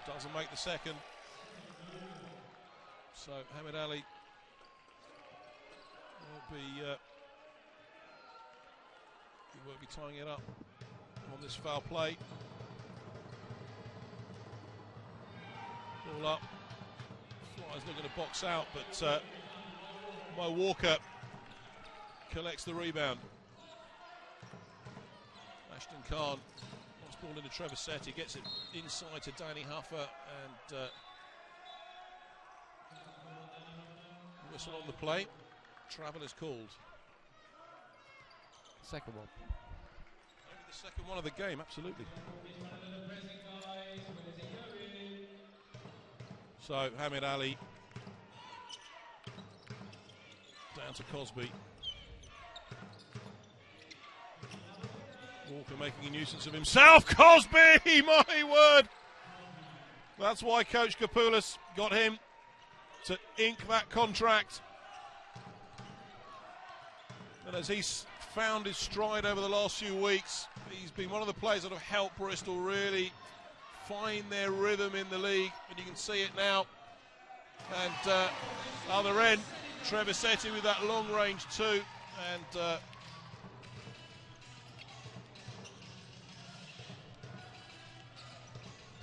Doesn't make the second. So Hamid Ali won't be tying it up on this foul play. Ball up. Flyers looking to box out, but Mo Walker collects the rebound. Ashton Khan. Ball into Trevor Setty, gets it inside to Danny Huffer, and whistle on the play. Travel is called. Second one. Maybe the second one of the game, absolutely. So Hamid Ali down to Cosby. Walker making a nuisance of himself. Cosby, my word! That's why Coach Kapoulis got him to ink that contract. And as he's found his stride over the last few weeks, he's been one of the players that have helped Bristol really find their rhythm in the league, and you can see it now. And other end, Trevor Setty with that long range too, and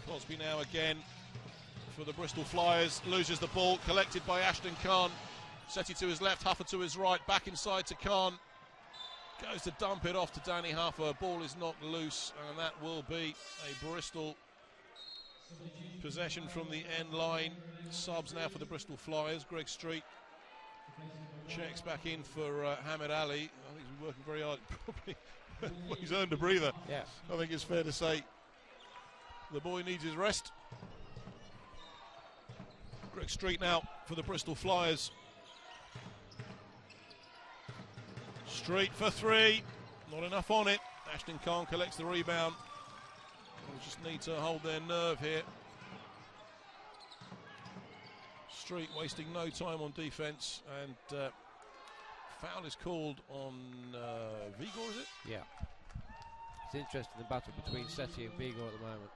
Cosby now again for the Bristol Flyers, loses the ball, collected by Ashton Khan. Setty to his left, Huffer to his right, back inside to Khan. Goes to dump it off to Danny Huffer. Ball is knocked loose, and that will be a Bristol possession from the end line. Subs now for the Bristol Flyers. Greg Street checks back in for Hamid Ali. I think he's working very hard. Probably he's earned a breather. Yeah. I think it's fair to say the boy needs his rest. Greg Street now for the Bristol Flyers. Street for 3, not enough on it. Ashton Khan collects the rebound. They just need to hold their nerve here. Street wasting no time on defence, and foul is called on Vigor, is it? Yeah. It's interesting, the battle between Setty and Vigor at the moment.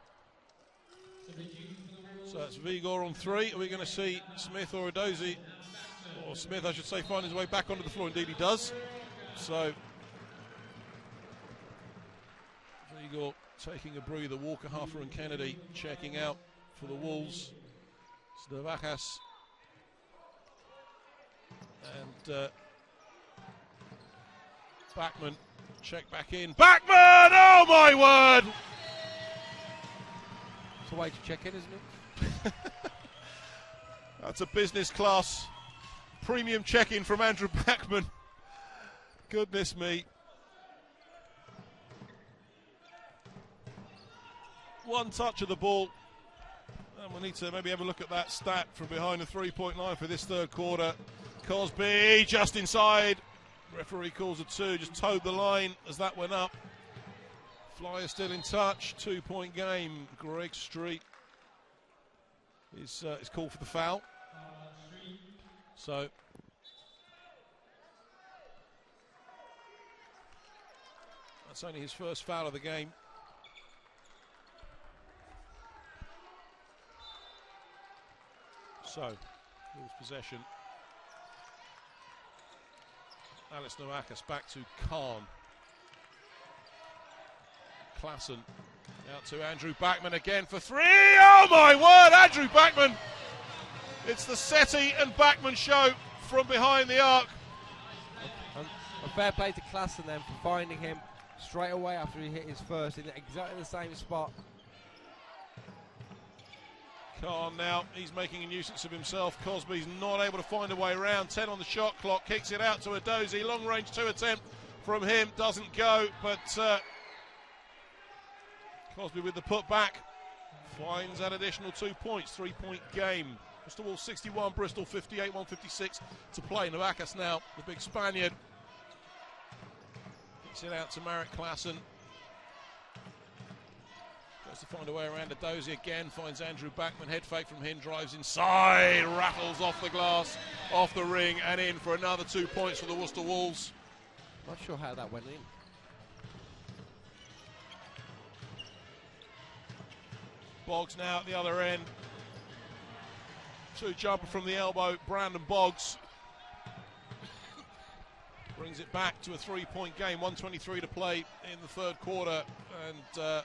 So it's Vigor on 3. Are we going to see Smith or Edozie, or Smith I should say, find his way back onto the floor? Indeed he does. So Vigor taking a breather. Walker, Huffer and Kennedy checking out for the Wolves. Snavakas and Backman check back in. Backman! Oh my word! It's a way to check in, isn't it? That's a business class premium check-in from Andrew Backman. Goodness me. One touch of the ball. And we need to maybe have a look at that stat from behind the 3-point line for this third quarter. Cosby just inside. Referee calls a 2, just towed the line as that went up. Flyers still in touch, 2-point game. Greg Street is called for the foul. So that's only his first foul of the game. So, Wolves possession. Alex Noakis back to Khan. Klassen out to Andrew Backman again for 3. Oh my word, Andrew Backman! It's the Setty and Backman show from behind the arc. A fair play to Klassen then for finding him straight away after he hit his first in exactly the same spot. Khan now, he's making a nuisance of himself. Cosby's not able to find a way around. 10 on the shot clock, kicks it out to Adozi. Long range 2 attempt from him, doesn't go, but Cosby with the putback finds that additional 2 points. 3-point game. Bristol Wolves 61, Bristol 58, 156 to play. Noakis now, the big Spaniard. Kicks it out to Marek Klassen. Goes to find a way around Adozi again, finds Andrew Backman, head fake from him, drives inside, rattles off the glass, off the ring, and in for another 2 points for the Worcester Wolves. Not sure how that went in. Boggs now at the other end. 2 jumper from the elbow, Brandon Boggs brings it back to a 3-point game, 1:23 to play in the third quarter, and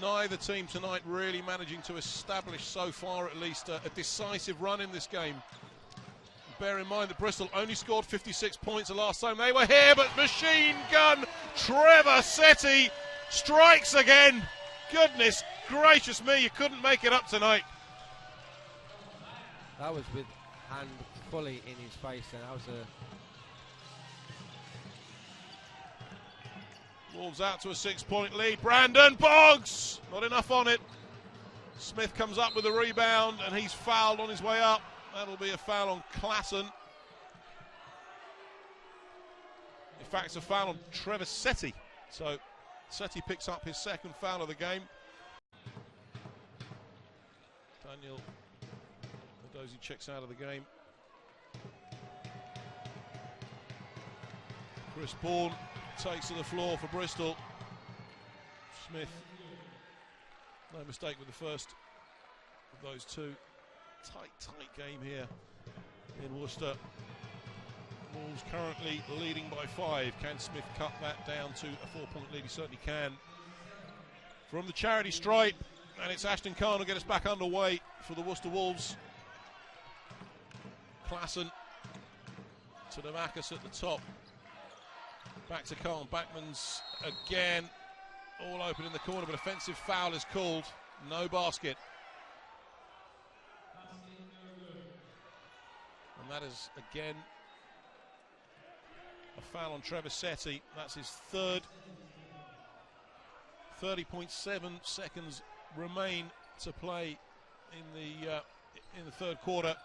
neither team tonight really managing to establish so far at least a decisive run in this game. Bear in mind that Bristol only scored 56 points the last time they were here, but machine gun Trevor Setty strikes again. Goodness gracious me, you couldn't make it up tonight. That was with hand fully in his face, and that was a... Wolves out to a 6-point lead. Brandon Boggs, not enough on it. Smith comes up with a rebound, and he's fouled on his way up. That'll be a foul on Klassen. In fact, it's a foul on Trevor Setty. So Setty picks up his second foul of the game. Daniel Adozi checks out of the game. Chris Bourne takes to the floor for Bristol. Smith, no mistake with the first of those two. Tight game here in Worcester. Wolves currently leading by 5. Can Smith cut that down to a 4-point lead? He certainly can. From the charity stripe, and it's Ashton Khan who get us back underway for the Worcester Wolves. Klassen to Noakis at the top. Back to Khan. Backman's again all open in the corner, but offensive foul is called. No basket. And that is again a foul on Trevor Setty. That's his third. 30.7 seconds remain to play in the third quarter.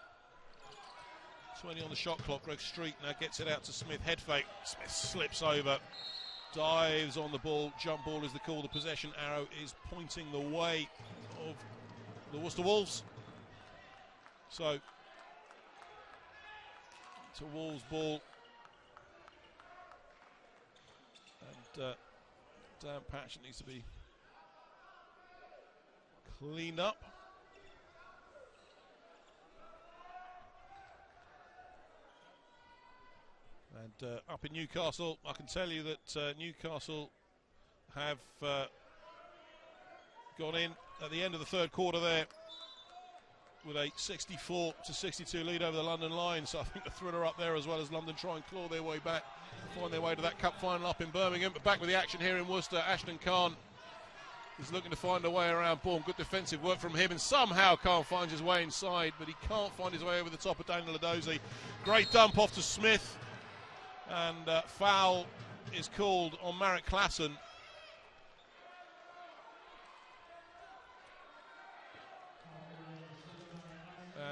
20 on the shot clock. Greg Street now gets it out to Smith. Head fake. Smith slips over. Dives on the ball. Jump ball is the call. The possession arrow is pointing the way of the Worcester Wolves. So, it's a Wolves ball. And down patch needs to be cleaned up. And up in Newcastle, I can tell you that Newcastle have gone in at the end of the third quarter there with a 64-62 lead over the London Lions. So I think the thriller up there, as well as London try and claw their way back, find their way to that cup final up in Birmingham. But back with the action here in Worcester, Ashton Khan is looking to find a way around Bourne. Good defensive work from him, and somehow Khan finds his way inside, but he can't find his way over the top of Daniel Adozi. Great dump off to Smith, and foul is called on Marek Klassen.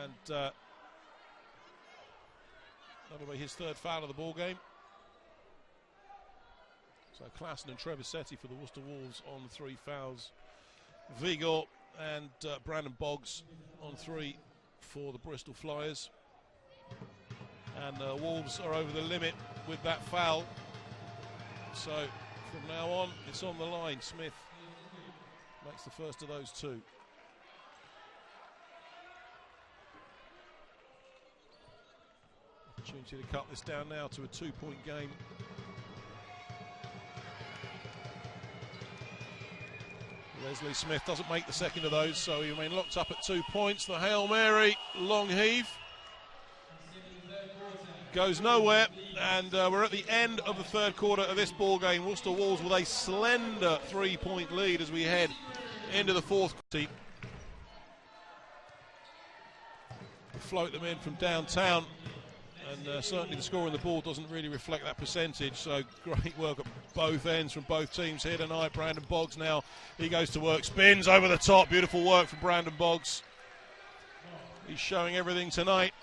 And That'll be his third foul of the ball game. So Klassen and Trevor Setty for the Worcester Wolves on 3 fouls. Vigor and Brandon Boggs on 3 for the Bristol Flyers. And Wolves are over the limit with that foul. So from now on, it's on the line. Smith makes the first of those 2. Opportunity to cut this down now to a 2-point game. Leslie Smith doesn't make the second of those, so he remains locked up at 2 points. The Hail Mary, long heave. Goes nowhere, and we're at the end of the third quarter of this ball game. Worcester Wolves with a slender 3-point lead as we head into the fourth quarter. Float them in from downtown, and certainly the score on the ball doesn't really reflect that percentage, so great work at both ends from both teams here tonight. Brandon Boggs now, he goes to work, spins over the top, beautiful work from Brandon Boggs. He's showing everything tonight.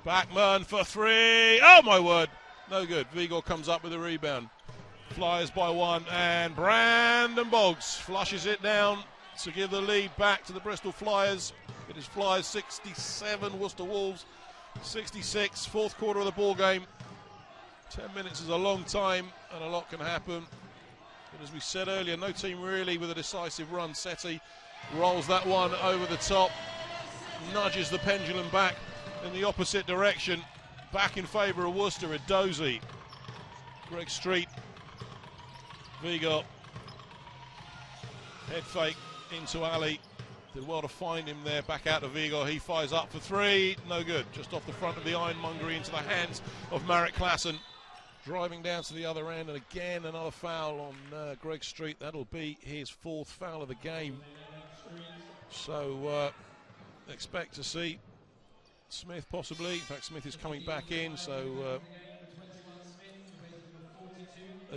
Backman for 3, oh my word, no good. Vigor comes up with a rebound. Flyers by 1, and Brandon Boggs flushes it down to give the lead back to the Bristol Flyers. It is Flyers 67, Worcester Wolves 66, fourth quarter of the ball game. 10 minutes is a long time and a lot can happen. But as we said earlier, no team really with a decisive run. Setty rolls that one over the top, nudges the pendulum back in the opposite direction, back in favour of Worcester. Dozy, Greg Street, Vigor, head fake into Ali. Did well to find him there, back out to Vigor. He fires up for 3, no good. Just off the front of the ironmongery into the hands of Marek Klassen. Driving down to the other end, and again another foul on Greg Street. That'll be his 4th foul of the game. So expect to see Smith possibly. In fact, Smith is coming back in, so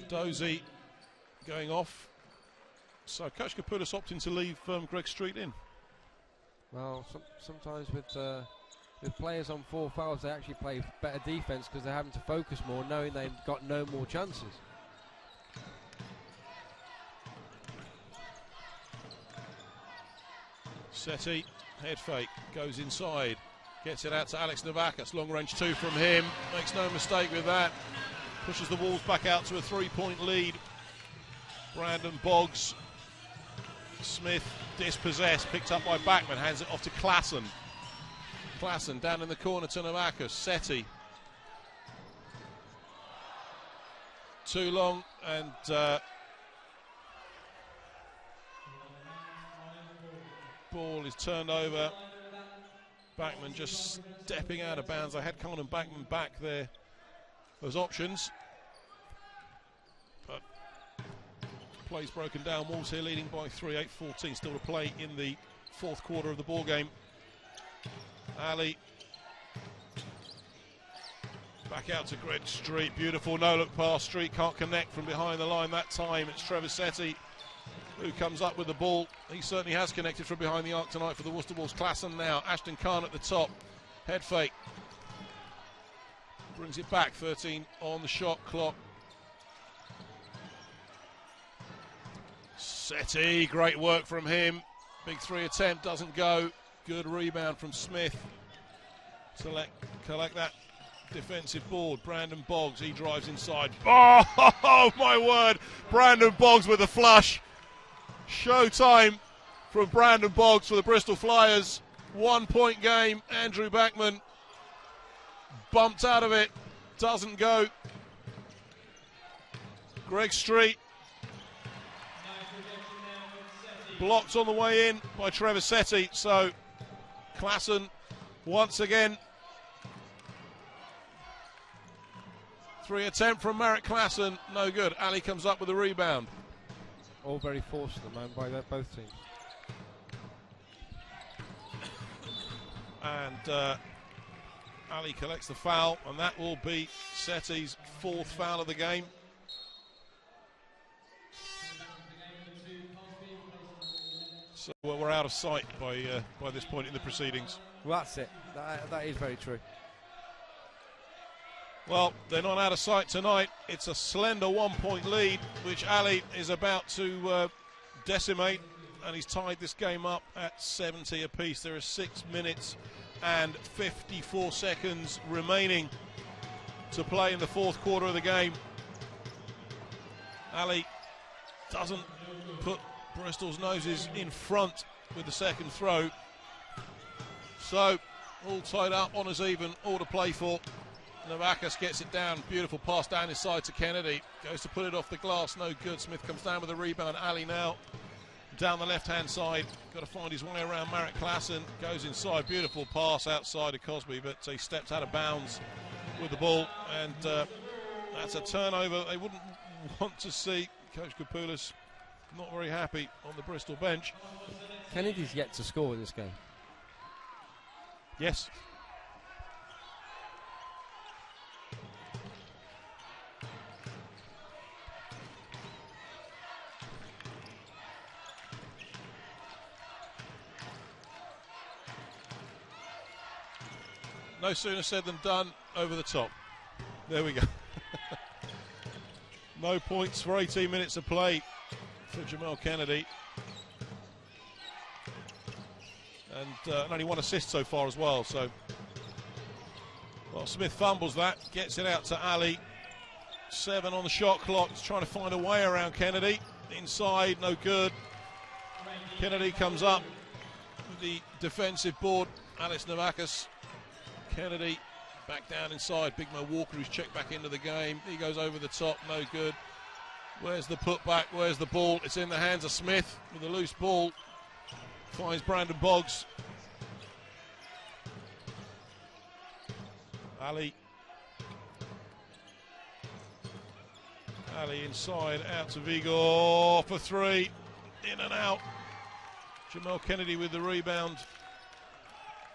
Dozy going off. So Coach Kapulis opting to leave Greg Street in. Well, sometimes with players on 4 fouls, they actually play better defence because they're having to focus more, knowing they've got no more chances. Setty, head fake, goes inside, gets it out to Alex Navakas. Long range 2 from him, makes no mistake with that. Pushes the Wolves back out to a 3-point lead. Brandon Boggs. Smith dispossessed, picked up by Backman, hands it off to Klassen. Klassen down in the corner to Navakas. Setty. Too long, and ball is turned over. Backman just stepping out of bounds. I had Colin Backman back there as options, but play's broken down. Wolves here leading by 3, 8-14 still to play in the fourth quarter of the ball game. Ali back out to Greg Street. Beautiful no-look pass. Street can't connect from behind the line that time. It's Trevor Setty who comes up with the ball. He certainly has connected from behind the arc tonight for the Worcester Wolves. Klassen now. Ashton Khan at the top. Head fake. Brings it back. 13 on the shot clock. Setty, great work from him. Big 3 attempt, doesn't go. Good rebound from Smith to collect that defensive board. Brandon Boggs, he drives inside. Oh my word, Brandon Boggs with a flush. Showtime from Brandon Boggs for the Bristol Flyers. 1-point game. Andrew Backman bumped out of it, doesn't go. Greg Street blocked on the way in by Trevor Setty. So Klassen once again. 3 attempt from Marek Klassen, no good. Ali comes up with a rebound. All very forced at the moment by both teams. And Ali collects the foul, and that will be Setty's 4th foul of the game. So we're out of sight by this point in the proceedings. Well, that's it. That is very true. Well, they're not out of sight tonight. It's a slender 1-point lead, which Ali is about to decimate, and he's tied this game up at 70 apiece. There are 6 minutes and 54 seconds remaining to play in the fourth quarter of the game. Ali doesn't put Bristol's noses in front with the second throw. So, all tied up, honours even, all to play for. Navakis gets it down, beautiful pass down his side to Kennedy, goes to put it off the glass, no good. Smith comes down with a rebound. Ali now down the left hand side, got to find his way around Marek Klassen, goes inside, beautiful pass outside of Cosby, but he steps out of bounds with the ball, and that's a turnover they wouldn't want to see. Coach Kapoulis not very happy on the Bristol bench. Kennedy's yet to score in this game. Yes. No sooner said than done, over the top. There we go. No points for 18 minutes of play for Jamal Kennedy. And only 1 assist so far as well. So, well, Smith fumbles that, gets it out to Ali. 7 on the shot clock, he's trying to find a way around Kennedy. Inside, no good. Kennedy comes up with the defensive board. Alex Navakis. Kennedy back down inside. Big Mo Walker, who's checked back into the game. He goes over the top, no good. Where's the putback? Where's the ball? It's in the hands of Smith with a loose ball. Finds Brandon Boggs. Ali inside, out to Vigor for 3. In and out. Jamal Kennedy with the rebound.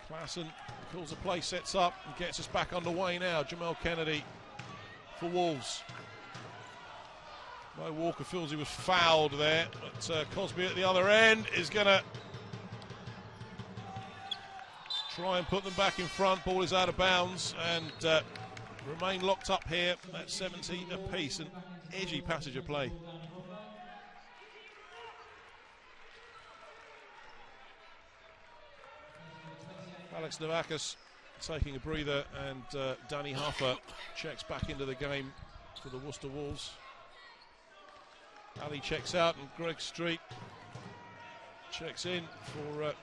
Klassen calls a play, sets up, and gets us back underway now. Jamal Kennedy for Wolves. Mo Walker feels he was fouled there, but Cosby at the other end is going to try and put them back in front. Ball is out of bounds and remain locked up here at 70 apiece. An edgy passage of play. Alex Navakis taking a breather, and Danny Huffer checks back into the game for the Worcester Wolves. Ali checks out, and Greg Street checks in for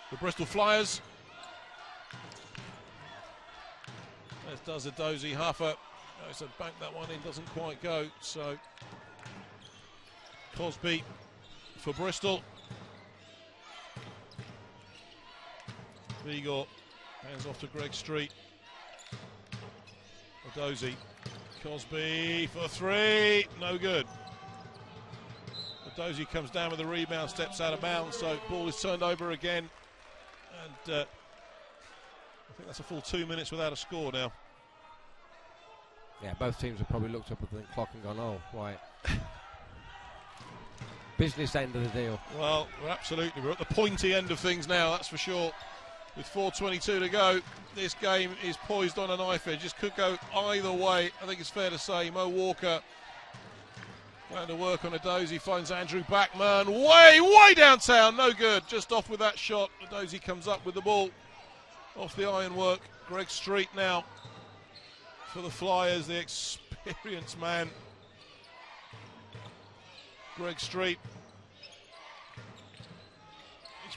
the Bristol Flyers. As does Adozie Huffer. So bank that one in, doesn't quite go. So Cosby for Bristol. Vigor hands off to Greg Street. Adozie. Cosby for 3. No good. Adozie comes down with a rebound, steps out of bounds, so ball is turned over again. And I think that's a full 2 minutes without a score now. Yeah, both teams have probably looked up at the clock and gone, oh, right. Business end of the deal. Well, we're at the pointy end of things now, that's for sure. With 4:22 to go, this game is poised on a knife edge. This could go either way. I think it's fair to say Mo Walker going to work on Adozie, finds Andrew Backman way downtown, no good. Just off with that shot. Adozie comes up with the ball off the ironwork. Greg Street now for the Flyers, the experienced man. Greg Street.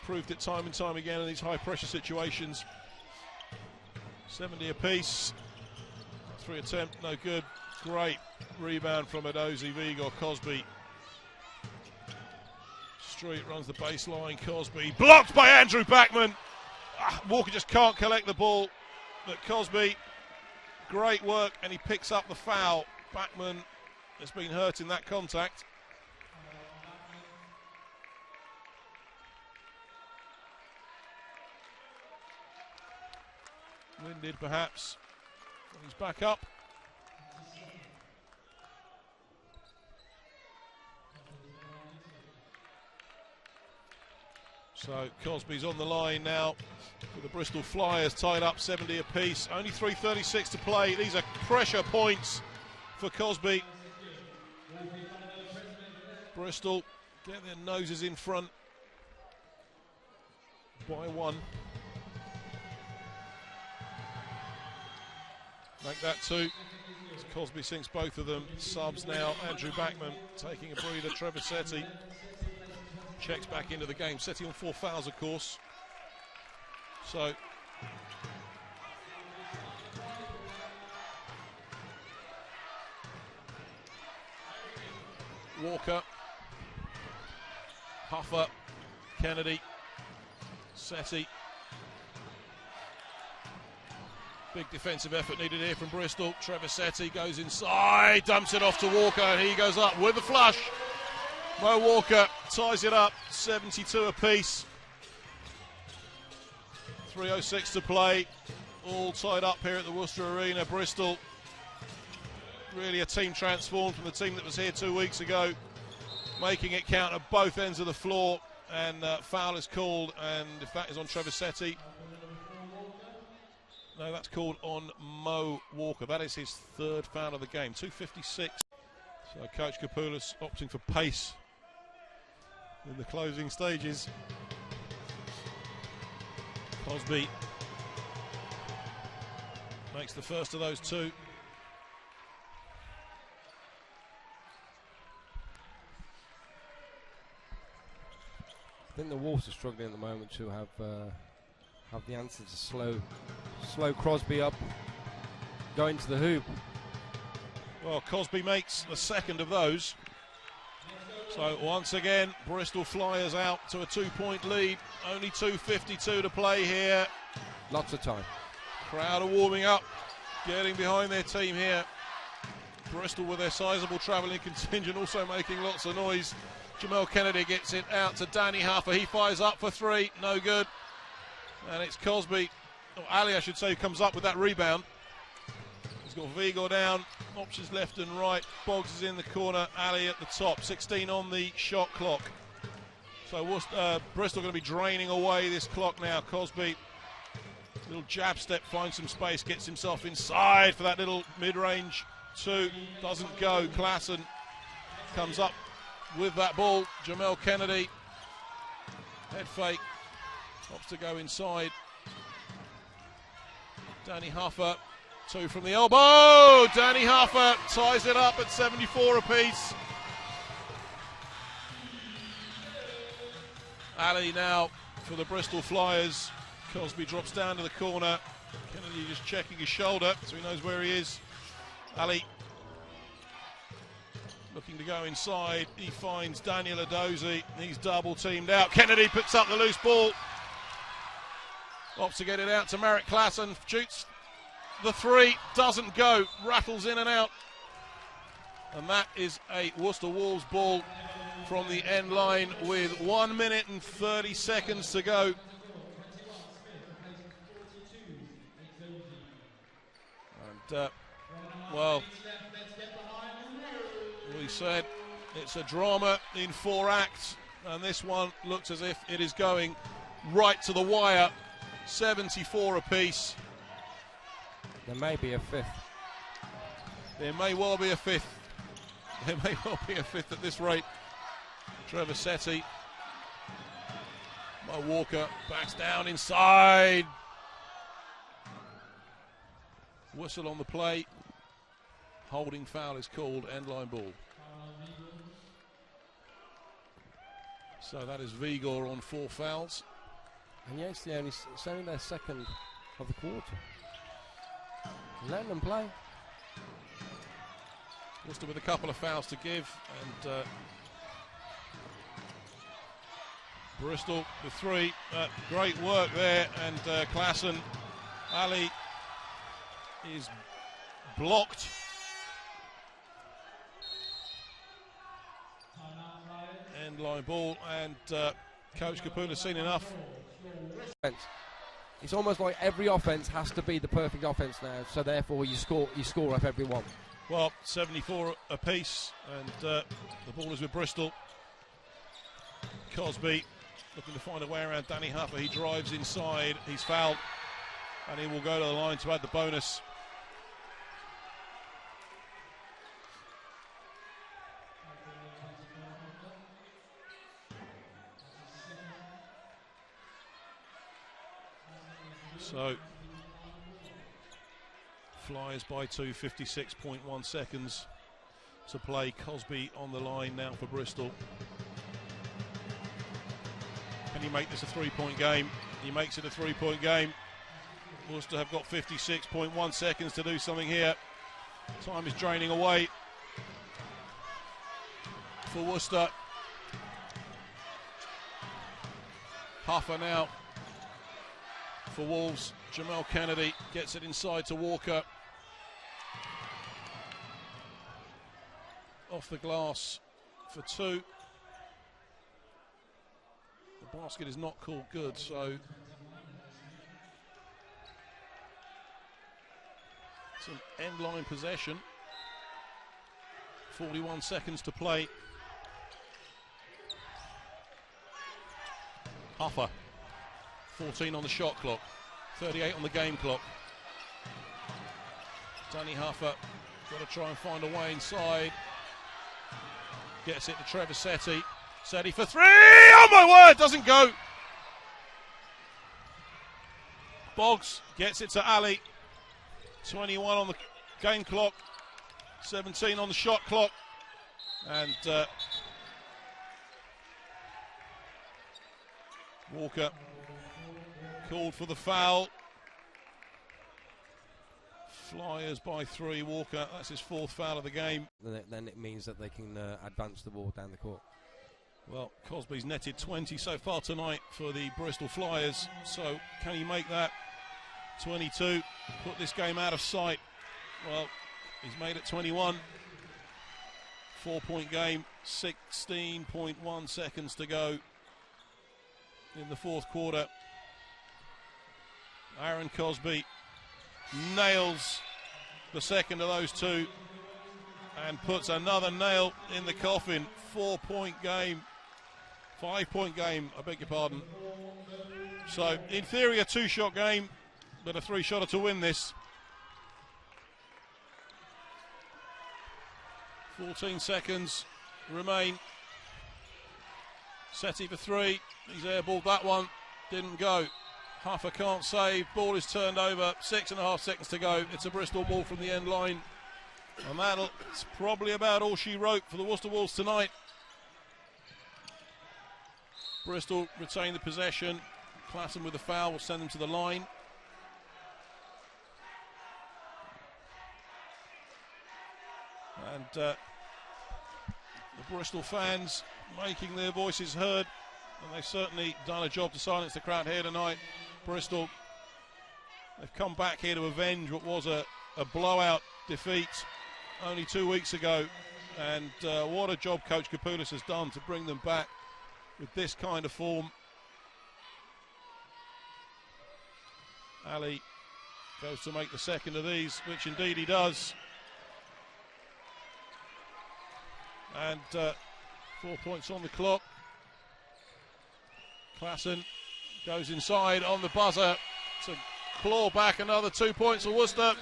Proved it time and time again in these high pressure situations. 70 apiece. 3 attempt, no good. Great rebound from Adozie. Vigor, Cosby. Street runs the baseline. Cosby blocked by Andrew Backman. Walker just can't collect the ball. But Cosby, great work, and he picks up the foul. Backman has been hurt in that contact. Winded perhaps. He's back up. So Cosby's on the line now with the Bristol Flyers tied up 70 apiece. Only 3:36 to play. These are pressure points for Cosby. Bristol get their noses in front by one. Make that two. As Cosby sinks both of them. Subs now. Andrew Backman taking a breather. Trevor Setty checks back into the game. Setty on 4 fouls, of course. So Walker, Huffer, Kennedy, Setty. Big defensive effort needed here from Bristol. Trevor Setty goes inside, dumps it off to Walker, and he goes up with a flush. Mo Walker ties it up, 72 apiece. 3:06 to play. All tied up here at the Worcester Arena. Bristol, really a team transformed from the team that was here 2 weeks ago, making it count at both ends of the floor. And foul is called, and if that is on Trevor Setty, no, that's called on Mo Walker. That is his 3rd foul of the game. 2:56. So Coach Kapoulis opting for pace in the closing stages. Cosby makes the first of those two. I think the Wolves are struggling at the moment to have the answer to slow Crosby up, go into the hoop. Well, Cosby makes the 2nd of those. So once again, Bristol Flyers out to a 2-point lead. Only 2:52 to play here. Lots of time. Crowd are warming up, getting behind their team here. Bristol with their sizable travelling contingent also making lots of noise. Jamel Kennedy gets it out to Danny Huffer. He fires up for 3, no good. And it's Cosby, or Ali I should say, who comes up with that rebound. He's got Vigor down, options left and right. Boggs is in the corner, Ali at the top. 16 on the shot clock. So Bristol going to be draining away this clock now. Cosby, little jab step, finds some space, gets himself inside for that little mid-range 2. Doesn't go. Klassen comes up with that ball. Jamel Kennedy, head fake, opts to go inside. Danny Huffer, 2 from the elbow. Danny Huffer ties it up at 74 apiece. Ali now for the Bristol Flyers. Cosby drops down to the corner. Kennedy just checking his shoulder so he knows where he is. Ali looking to go inside. He finds Daniel Adozi. He's double teamed out. Kennedy picks up the loose ball. Opts to get it out to Marek Klassen. Shoots the 3. Doesn't go. Rattles in and out. And that is a Worcester Wolves ball from the end line with 1 minute and 30 seconds to go. And, well, we said it's a drama in 4 acts, and this one looks as if it is going right to the wire. 74 apiece. There may be a 5th. There may well be a 5th. There may well be a 5th at this rate. Trevor Setty. Mo Walker backs down inside. Whistle on the play. Holding foul is called, end line ball. So that is Vigor on 4 fouls. And yeah, it's only their 2nd of the quarter. Letting them play. Worcester with a couple of fouls to give, and Bristol with 3. Great work there, and Klassen. Ali is blocked. End line ball, and Coach Kapoulis seen enough. It's almost like every offense has to be the perfect offense now, so therefore you score up every one. Well, 74 apiece, and the ball is with Bristol. Cosby looking to find a way around Danny Huffer. He drives inside, he's fouled, and he will go to the line to add the bonus. So, Flyers by 2, 56.1 seconds to play. Cosby on the line now for Bristol. Can he make this a 3-point game? He makes it a 3-point game. Worcester have got 56.1 seconds to do something here. Time is draining away for Worcester. Huffer now for Wolves. Jamel Kennedy gets it inside to Walker. Off the glass for 2. The basket is not called good, so it's an end line possession. 41 seconds to play. Huffer. 14 on the shot clock, 38 on the game clock. Danny Huffer got to try and find a way inside. Gets it to Trevor Setty. Setty for 3. Oh my word, doesn't go. Boggs gets it to Ali. 21 on the game clock, 17 on the shot clock. And Walker called for the foul. Flyers by 3. Walker, that's his 4th foul of the game. Then it means that they can advance the ball down the court. Well, Cosby's netted 20 so far tonight for the Bristol Flyers. So can he make that 22? Put this game out of sight. Well, he's made it 21. 4-point game, 16.1 seconds to go in the 4th quarter. Aaron Cosby nails the second of those 2 and puts another nail in the coffin. 4-point game, 5-point game, I beg your pardon. So in theory a 2-shot game, but a 3-shotter to win this. 14 seconds remain. Setty for 3, he's airballed that one, didn't go. Huffer can't save, ball is turned over, 6.5 seconds to go. It's a Bristol ball from the end line. And that's probably about all she wrote for the Worcester Wolves tonight. Bristol retain the possession. Klassen with the foul will send them to the line. And the Bristol fans making their voices heard. And they've certainly done a job to silence the crowd here tonight. Bristol, they've come back here to avenge what was a blowout defeat only 2 weeks ago. And what a job Coach Kapoulis has done to bring them back with this kind of form. Ali goes to make the second of these, which indeed he does. And 4 points on the clock. Klassen goes inside on the buzzer to claw back another 2 points for Worcester.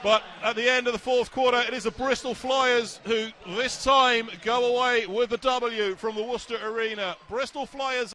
But at the end of the 4th quarter, it is the Bristol Flyers who this time go away with the W from the Worcester Arena. Bristol Flyers